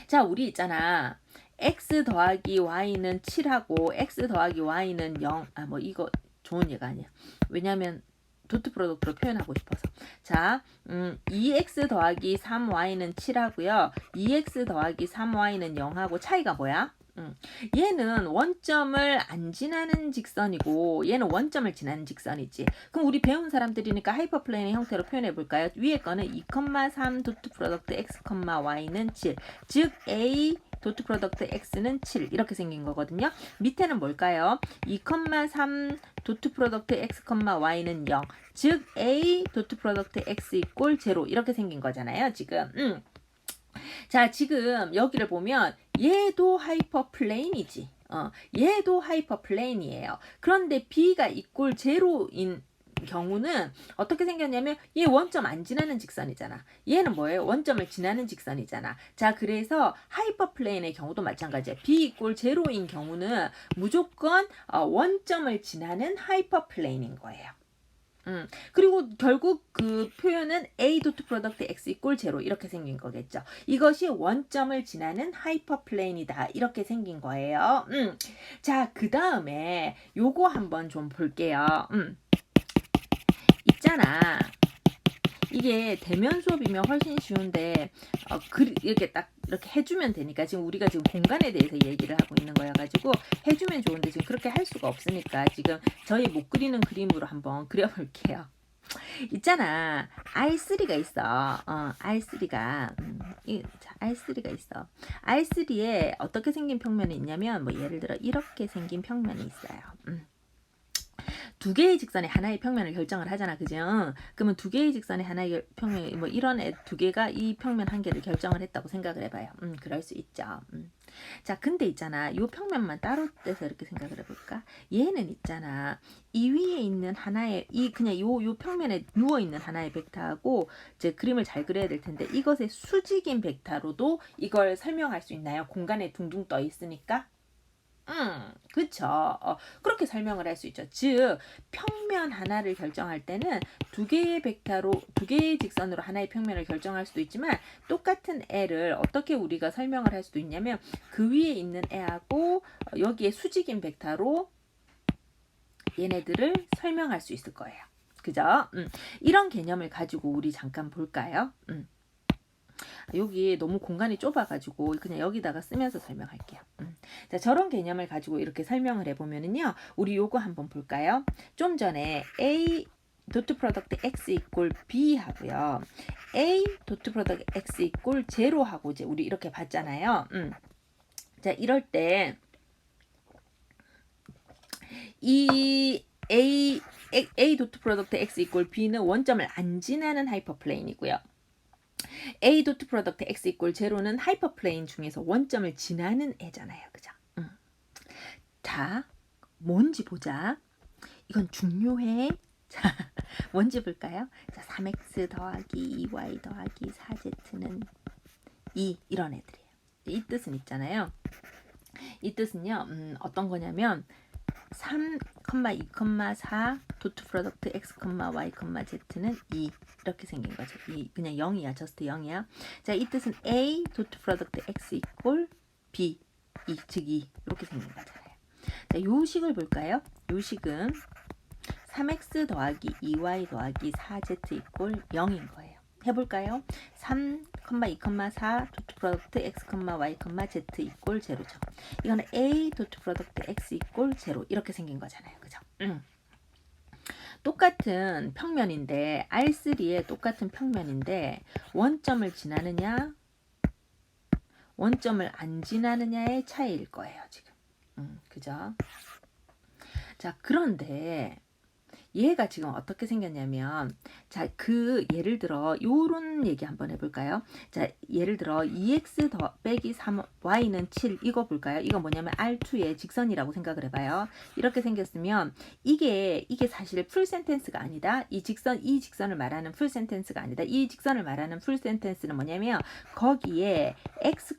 Speaker 1: 자, 우리 있잖아. X 더하기 Y는 7하고 X 더하기 Y는 0. 이거 좋은 예가 아니야. 왜냐면 도트 프로덕트로 표현하고 싶어서. 자, 2x 더하기 3y는 7하고요. 2x 더하기 3y는 0하고 차이가 뭐야? 얘는 원점을 안 지나는 직선이고 얘는 원점을 지나는 직선이지. 그럼 우리 배운 사람들이니까 하이퍼플레인의 형태로 표현해 볼까요? 위에 거는 2,3 도트 프로덕트 x, y는 7. 즉 A 도트 프로덕트 x는 7 이렇게 생긴 거거든요. 밑에는 뭘까요? 2,3 도트 프로덕트 x, y는 0. 즉 A 도트 프로덕트 x 이꼴 0 이렇게 생긴 거잖아요. 지금. 자, 지금 여기를 보면 얘도 하이퍼플레인이지. 얘도 하이퍼플레인이에요. 그런데 B가 이꼴 제로인 경우는 어떻게 생겼냐면 얘 원점 안 지나는 직선이잖아. 얘는 뭐예요? 원점을 지나는 직선이잖아. 자, 그래서 하이퍼플레인의 경우도 마찬가지야. B 이꼴 제로인 경우는 무조건 원점을 지나는 하이퍼플레인인 거예요. 그리고 결국 그 표현은 A 도트 프로덕트 X 이꼴 0 이렇게 생긴 거겠죠. 이것이 원점을 지나는 하이퍼플레인이다. 이렇게 생긴 거예요. 자, 그 다음에 요거 한번 좀 볼게요. 있잖아. 이게 대면 수업이면 훨씬 쉬운데 이렇게 딱 이렇게 해주면 되니까 지금 우리가 지금 공간에 대해서 얘기를 하고 있는 거여 가지고 해주면 좋은데 지금 그렇게 할 수가 없으니까 지금 저희 못 그리는 그림으로 한번 그려볼게요. 있잖아 R3가 있어. R3가 R3가 있어. R3에 어떻게 생긴 평면이 있냐면 뭐 예를 들어 이렇게 생긴 평면이 있어요. 두 개의 직선의 하나의 평면을 결정을 하잖아, 그죠? 그러면 두 개의 직선의 하나의 평면, 뭐 이런 두 개가 이 평면 한 개를 결정을 했다고 생각을 해봐요. 그럴 수 있죠. 자, 근데 있잖아, 요 평면만 따로 떼서 이렇게 생각을 해볼까? 얘는 있잖아, 이 위에 있는 하나의 그냥 요 평면에 누워 있는 하나의 벡터하고 이제 그림을 잘 그려야 될 텐데 이것의 수직인 벡터로도 이걸 설명할 수 있나요? 공간에 둥둥 떠 있으니까. 그쵸. 그렇게 설명을 할 수 있죠. 즉, 평면 하나를 결정할 때는 두 개의 벡터로, 두 개의 직선으로 하나의 평면을 결정할 수도 있지만, 똑같은 애를 어떻게 우리가 설명을 할 수도 있냐면, 그 위에 있는 애하고, 여기에 수직인 벡터로 얘네들을 설명할 수 있을 거예요. 그죠? 이런 개념을 가지고 우리 잠깐 볼까요? 여기 너무 공간이 좁아가지고 그냥 여기다가 쓰면서 설명할게요. 자, 저런 개념을 가지고 이렇게 설명을 해보면은요, 우리 요거 한번 볼까요? 좀 전에 A 도트 프로덕트 X 이꼴 B 하고요. A 도트 프로덕트 X 이꼴 0 하고 이제 우리 이렇게 봤잖아요. 자, 이럴 때 이 A 도트 프로덕트 X 이꼴 B는 원점을 안 지나는 하이퍼플레인이고요. A 도트 프로덕트 X 이꼴 0는 하이퍼플레인 중에서 원점을 지나는 애잖아요. 그죠? 자, 뭔지 보자. 이건 중요해. 자, 뭔지 볼까요? 자, 3x 더하기 2y 더하기 4z는 2 이런 애들이에요. 이 뜻은 있잖아요. 이 뜻은요. 어떤 거냐면 3, 2, 4 도트 프로덕트 x, y, z는 2 이렇게 생긴 거죠. 그냥 0이야. 저스트 0이야. 자, 이 뜻은 a 도트 프로덕트 x 이꼴 b 즉 2 이렇게 생긴 거잖아요. 자, 요 식을 볼까요? 요 식은 3x 더하기 2y 더하기 4z 이꼴 0인 거예요. 해볼까요? 3, 2, 4 도트 프로덕트 x, y, z 이꼴 0죠. 이거는 a 도트 프로덕트 x 이꼴 0 이렇게 생긴 거잖아요. 그죠? 똑같은 평면인데 R3의 똑같은 평면인데 원점을 지나느냐 원점을 안 지나느냐의 차이일 거예요. 지금. 그죠? 자, 그런데 얘가 지금 어떻게 생겼냐면, 자, 예를 들어, 요런 얘기 한번 해볼까요? 자, 예를 들어, 2x 더 빼기 3y는 7, 이거 볼까요? 이거 뭐냐면, R2의 직선이라고 생각을 해봐요. 이렇게 생겼으면, 이게 사실 풀 센텐스가 아니다. 이 직선을 말하는 풀 센텐스가 아니다. 이 직선을 말하는 풀 센텐스는 뭐냐면, 거기에 x,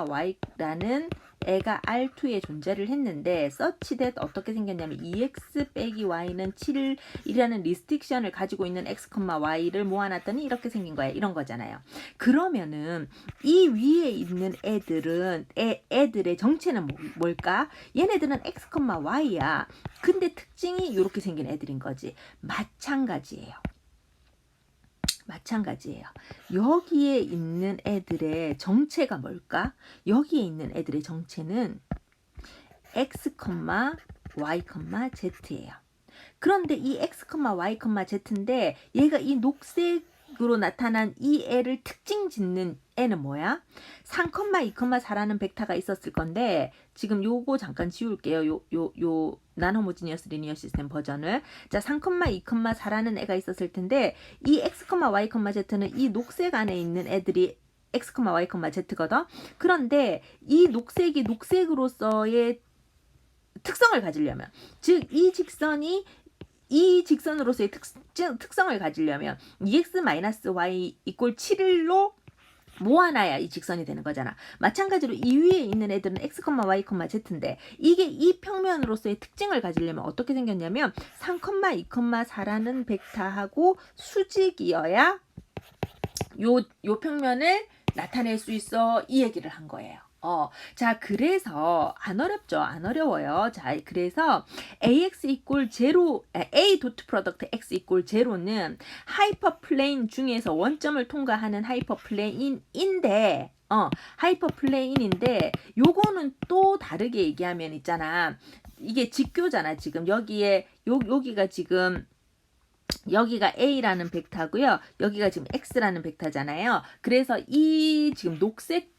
Speaker 1: y라는 애가 R2에 존재를 했는데 such that 어떻게 생겼냐면 2x 빼기 y는 7이라는 리스트릭션을 가지고 있는 x, y를 모아놨더니 이렇게 생긴 거야. 이런 거잖아요. 그러면은 이 위에 있는 애들의 정체는 뭘까? 얘네들은 x, y야. 근데 특징이 이렇게 생긴 애들인 거지. 마찬가지예요. 여기에 있는 애들의 정체가 뭘까? 여기에 있는 애들의 정체는 x, y, z예요. 그런데 이 x, y, z인데 얘가 이 녹색으로 나타난 이 애를 특징 짓는 애는 뭐야? 3, 2, 4라는 벡터가 있었을 건데 지금 요거 잠깐 지울게요. 요 난호모지니어스 리니어 시스템 버전을. 자, 3, 2, 4라는 애가 있었을 텐데 이 x, y, z는 이 녹색 안에 있는 애들이 x, y, z거든. 그런데 이 녹색이 녹색으로서의 특성을 가지려면, 즉 이 직선이 이 직선으로서의 특성을 가지려면 2x-y = 7로 모아놔야 이 직선이 되는 거잖아. 마찬가지로 이 위에 있는 애들은 x, y, z인데 이게 이 평면으로서의 특징을 가지려면 어떻게 생겼냐면 3, 2, 4라는 벡터하고 수직이어야 요 평면을 나타낼 수 있어. 이 얘기를 한 거예요. 자, 그래서 안 어렵죠? 안 어려워요. 자, 그래서 ax = 0, a 도트 프로덕트 x = 0는 하이퍼플레인 중에서 원점을 통과하는 하이퍼플레인인데 하이퍼플레인인데 요거는 또 다르게 얘기하면 있잖아. 이게 직교잖아. 지금 여기에 여기가 지금 여기가 a라는 벡터고요. 여기가 지금 x라는 벡터잖아요. 그래서 이 지금 녹색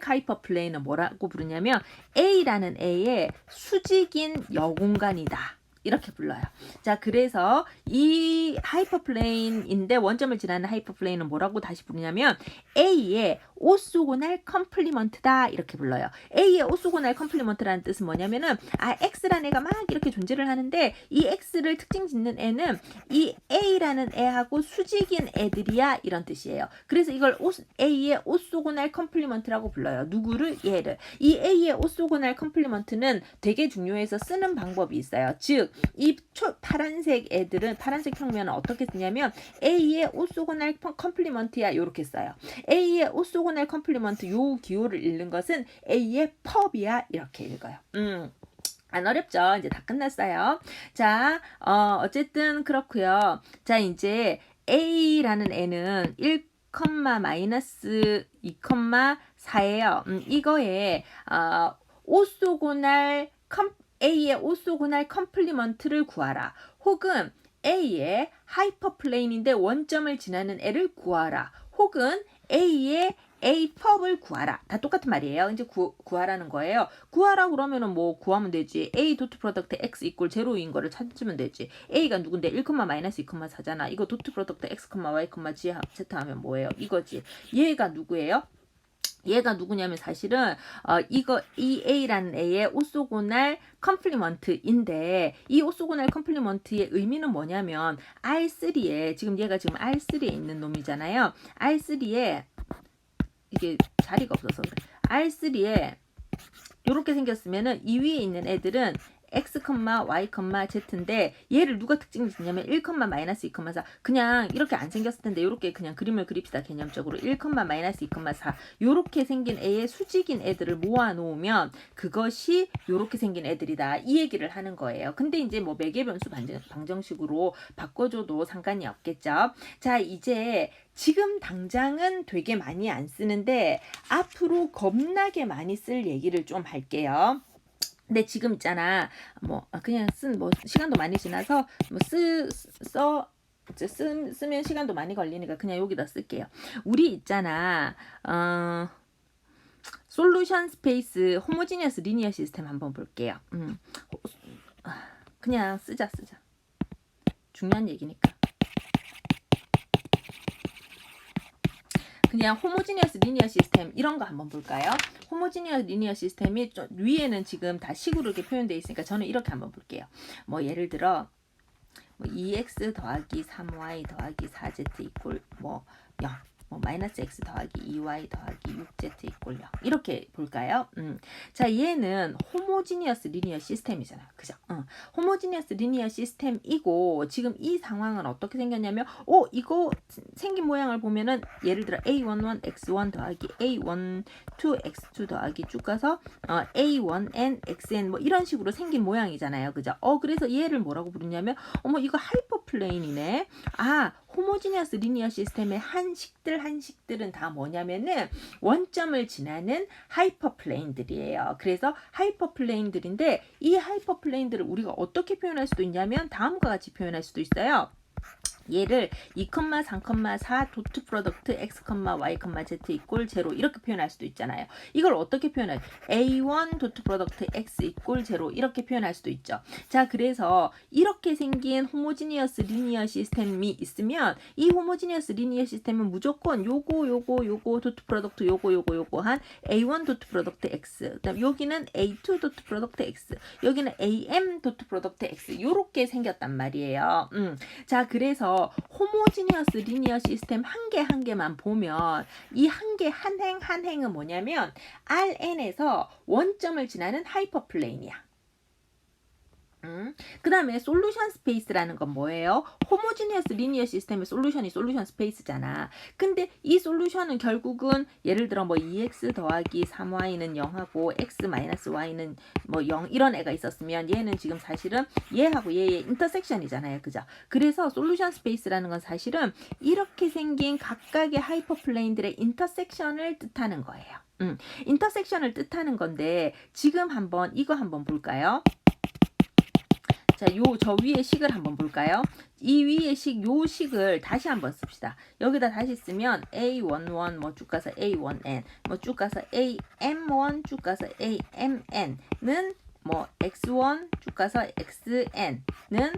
Speaker 1: 하이퍼플레인은 뭐라고 부르냐면 A라는 애의 수직인 여공간이다. 이렇게 불러요. 자, 그래서 이 하이퍼플레인인데 원점을 지나는 하이퍼플레인은 뭐라고 다시 부르냐면 A의 오소고날 컴플리먼트다. 이렇게 불러요. A의 오소고날 컴플리먼트라는 뜻은 뭐냐면은 X라는 애가 막 이렇게 존재를 하는데 이 X를 특징 짓는 애는 이 A라는 애하고 수직인 애들이야. 이런 뜻이에요. 그래서 이걸 A의 오소고날 컴플리먼트라고 불러요. 누구를? 얘를. 이 A의 오소고날 컴플리먼트는 되게 중요해서 쓰는 방법이 있어요. 즉 이 파란색 애들은 파란색 평면은 어떻게 쓰냐면 A의 오소고날 컴플리먼트야 이렇게 써요. A의 오소고날 컴플리먼트 요 기호를 읽는 것은 A의 펍이야 이렇게 읽어요. 안 어렵죠? 이제 다 끝났어요. 자, 어쨌든 그렇고요. 자, 이제 A라는 애는 1, 마이너스 2, 4예요. 이거에 오소고날 A의 오소고날 컴플리먼트를 구하라. 혹은 A의 하이퍼플레인인데 원점을 지나는 애를 구하라. 혹은 A의 A 펍을 구하라. 다 똑같은 말이에요. 이제 구하라는 거예요. 구하라 그러면은 뭐 구하면 되지. A 도트 프로덕트 x = 0인 거를 찾으면 되지. A가 누군데 1, 마이너스 2, 4잖아. 이거 도트 프로덕트 x, y, z 하면 뭐예요? 이거지. 얘가 누구예요? 얘가 누구냐면 사실은 이 A라는 A의 오소고날 컴플리먼트인데 이 오소고날 컴플리먼트의 의미는 뭐냐면 R3에 지금 얘가 지금 R3에 있는 놈이잖아요. R3에 이게 자리가 없어서 그래. R3에 이렇게 생겼으면은 이 위에 있는 애들은 x, y, z인데 얘를 누가 특징을 짓냐면 1, 마이너스 2, 4 그냥 이렇게 안 생겼을 텐데 이렇게 그냥 그림을 그립시다. 개념적으로 1, 마이너스 2, 4 요렇게 생긴 애의 수직인 애들을 모아 놓으면 그것이 요렇게 생긴 애들이다. 이 얘기를 하는 거예요. 근데 이제 뭐 매개변수 방정식으로 바꿔줘도 상관이 없겠죠. 자, 이제 지금 당장은 되게 많이 안 쓰는데 앞으로 겁나게 많이 쓸 얘기를 좀 할게요. 근데 지금 있잖아. 뭐 그냥 뭐 시간도 많이 지나서 뭐 쓰면 시간도 많이 걸리니까 그냥 여기다 쓸게요. 우리 있잖아. 솔루션 스페이스 호모지니어스 리니어 시스템 한번 볼게요. 그냥 쓰자. 중요한 얘기니까. 그냥 호모지니어스 리니어 시스템 이런 거 한번 볼까요? 호모지니어스 리니어 시스템이 좀 위에는 지금 다 식으로 이렇게 표현되어 있으니까 저는 이렇게 한번 볼게요. 뭐 예를 들어 뭐 2x 더하기 3y 더하기 4z = 뭐 0. 뭐 마이너스 x 더하기 2y 더하기 6z = 0. 이렇게 볼까요? 자, 얘는 호모지니어스 리니어 시스템이잖아. 그죠? 호모지니어스 리니어 시스템이고 지금 이 상황은 어떻게 생겼냐면 이거 생긴 모양을 보면은 예를 들어 a11 x1 더하기 a12 x2 더하기 쭉 가서 a1n xn 뭐 이런 식으로 생긴 모양이잖아요. 그죠? 그래서 얘를 뭐라고 부르냐면 이거 하이퍼 하이퍼플레인이네. 아, 호모지니어스 리니어 시스템의 한식들은 다 뭐냐면은 원점을 지나는 하이퍼플레인들이에요. 그래서 하이퍼플레인들인데 이 하이퍼플레인들을 우리가 어떻게 표현할 수도 있냐면 다음과 같이 표현할 수도 있어요. 얘를 2, 3, 4 도트 프로덕트 x, y, z 이꼴 0 이렇게 표현할 수도 있잖아요. 이걸 어떻게 표현할? a1 도트 프로덕트 x 이꼴 0 이렇게 표현할 수도 있죠. 자, 그래서 이렇게 생긴 호모지니어스 리니어 시스템이 있으면 이 호모지니어스 리니어 시스템은 무조건 요거 도트 프로덕트 요거 한 a1 도트 프로덕트 x, 그다음 여기는 a2 도트 프로덕트 x, 여기는 am 도트 프로덕트 x 요렇게 생겼단 말이에요. 자, 그래서 호모지니어스 리니어 시스템 한 개 한 개만 보면 이 한 개 한 행은 뭐냐면 Rn에서 원점을 지나는 하이퍼플레인이야. 그 다음에 솔루션 스페이스라는 건 뭐예요? 호모지니어스 리니어 시스템의 솔루션이 솔루션 스페이스잖아. 근데 이 솔루션은 결국은 예를 들어 뭐 2x 더하기 3y는 0하고 x 마이너스 y는 뭐 0 이런 애가 있었으면 얘는 지금 사실은 얘하고 얘의 인터섹션이잖아요. 그죠? 그래서 솔루션 스페이스라는 건 사실은 이렇게 생긴 각각의 하이퍼플레인들의 인터섹션을 뜻하는 거예요. 인터섹션을 뜻하는 건데 지금 한번 이거 한번 볼까요? 자, 저 위에 식을 한번 볼까요? 이 위에 요 식을 다시 한번 씁시다. 여기다 다시 쓰면 A11 뭐 쭉 가서 A1N 뭐 쭉 가서 AM1 쭉 가서 AMN는 뭐 X1 쭉 가서 XN는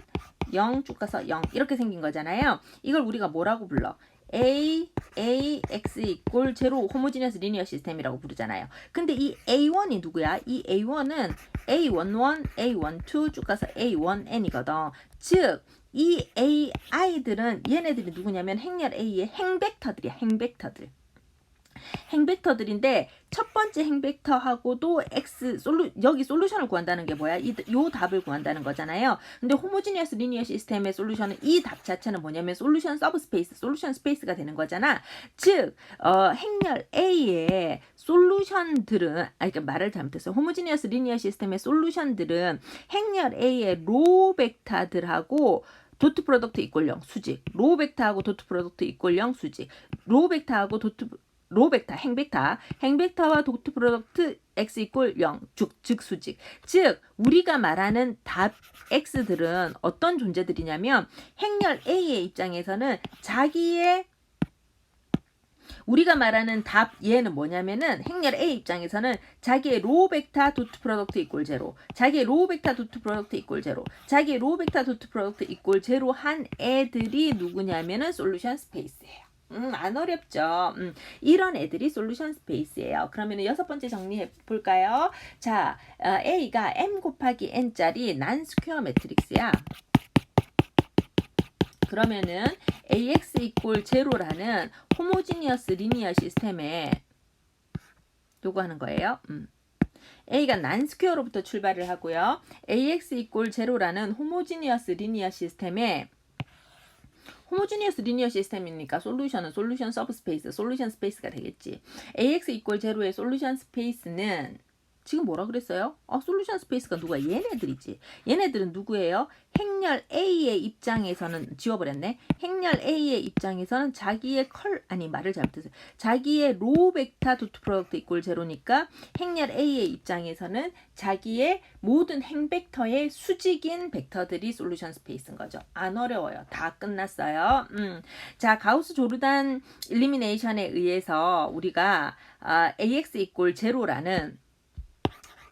Speaker 1: 0 쭉 가서 0 이렇게 생긴 거잖아요. 이걸 우리가 뭐라고 불러? AX 이꼴 0 호모지니어스 리니어 시스템이라고 부르잖아요. 근데 이 A1이 누구야? 이 A1은 A11, A12 쭉 가서 A1N이거든. 즉, 이 AI들은 얘네들이 누구냐면 행렬 A의 행벡터들이야. 행벡터들인데 첫 번째 행벡터하고도 여기 솔루션을 구한다는 게 뭐야? 요 답을 구한다는 거잖아요. 근데 호모지니어스 리니어 시스템의 솔루션은 이 답 자체는 뭐냐면 솔루션 스페이스가 되는 거잖아. 즉, 행렬 A의 솔루션들은 그러니까 말을 잘못했어요. 호모지니어스 리니어 시스템의 솔루션들은 행렬 A의 로 벡터들하고 도트 프로덕트 이꼴 0 수직. 로 벡터하고 도트 프로덕트 이꼴 0 수직. 행벡터와 도트 프로덕트 x 이꼴 0 즉 수직. 즉 우리가 말하는 답 x들은 어떤 존재들이냐면 행렬 A의 입장에서는 우리가 말하는 답 얘는 뭐냐면은 행렬 A 입장에서는 자기의 로우 벡터 도트 프로덕트 이꼴 0, 자기의 로우 벡터 도트 프로덕트 이꼴 0, 자기의 로우 벡터 도트 프로덕트 이꼴 0 한 애들이 누구냐면은 솔루션 스페이스예요. 안 어렵죠. 이런 애들이 솔루션 스페이스예요. 그러면 6번째 정리해 볼까요? 자, A가 M 곱하기 N짜리 난 스퀘어 매트릭스야. 그러면은 AX 이꼴 0라는 호모지니어스 리니어 시스템에 요거 하는 거예요. A가 난 스퀘어로부터 출발을 하고요. AX 이꼴 0라는 호모지니어스 리니어 시스템에 호모지니어스 리니어 시스템이니까 솔루션은 솔루션 서브스페이스, 솔루션 스페이스가 되겠지. AX 이꼴 0의 솔루션 스페이스는 지금 뭐라 그랬어요? 솔루션 스페이스가 누가? 얘네들이지. 얘네들은 누구예요? 행렬 A의 입장에서는 지워버렸네. 행렬 A의 입장에서는 자기의 말을 잘못했어요. 자기의 로우 벡터 도트 프로덕트 이꼴 0니까 행렬 A의 입장에서는 자기의 모든 행벡터의 수직인 벡터들이 솔루션 스페이스인 거죠. 안 어려워요. 다 끝났어요. 자, 가우스 조르단 일리미네이션에 의해서 우리가 AX 이꼴 0라는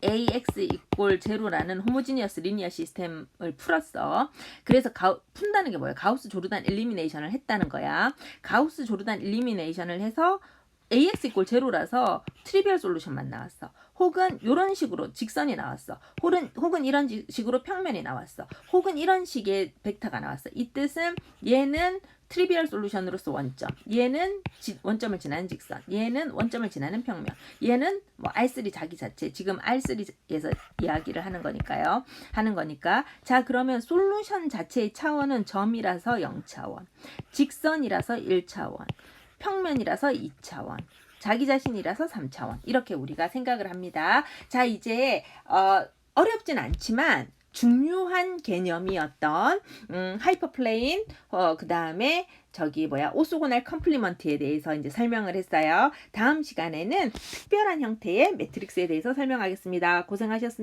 Speaker 1: AX 이꼴 0라는 호모지니어스 리니어 시스템을 풀었어. 그래서 푼다는 게 뭐야? 가우스 조르단 일리미네이션을 했다는 거야. 가우스 조르단 일리미네이션을 해서 AX 이꼴 0라서 트리비얼 솔루션만 나왔어. 혹은 이런 식으로 직선이 나왔어. 혹은 이런 식으로 평면이 나왔어. 혹은 이런 식의 벡터가 나왔어. 이 뜻은 얘는 트리비얼 솔루션으로서 원점, 얘는 원점을 지나는 직선, 얘는 원점을 지나는 평면, 얘는 뭐 R3 자기 자체, 지금 R3에서 이야기를 하는 거니까요. 자, 그러면 솔루션 자체의 차원은 점이라서 0차원, 직선이라서 1차원, 평면이라서 2차원, 자기 자신이라서 3차원 이렇게 우리가 생각을 합니다. 자, 이제 어렵진 않지만 중요한 개념이었던 하이퍼플레인, 그 다음에 저기 뭐야 오소고날 컴플리먼트에 대해서 이제 설명을 했어요. 다음 시간에는 특별한 형태의 매트릭스에 대해서 설명하겠습니다. 고생하셨습니다.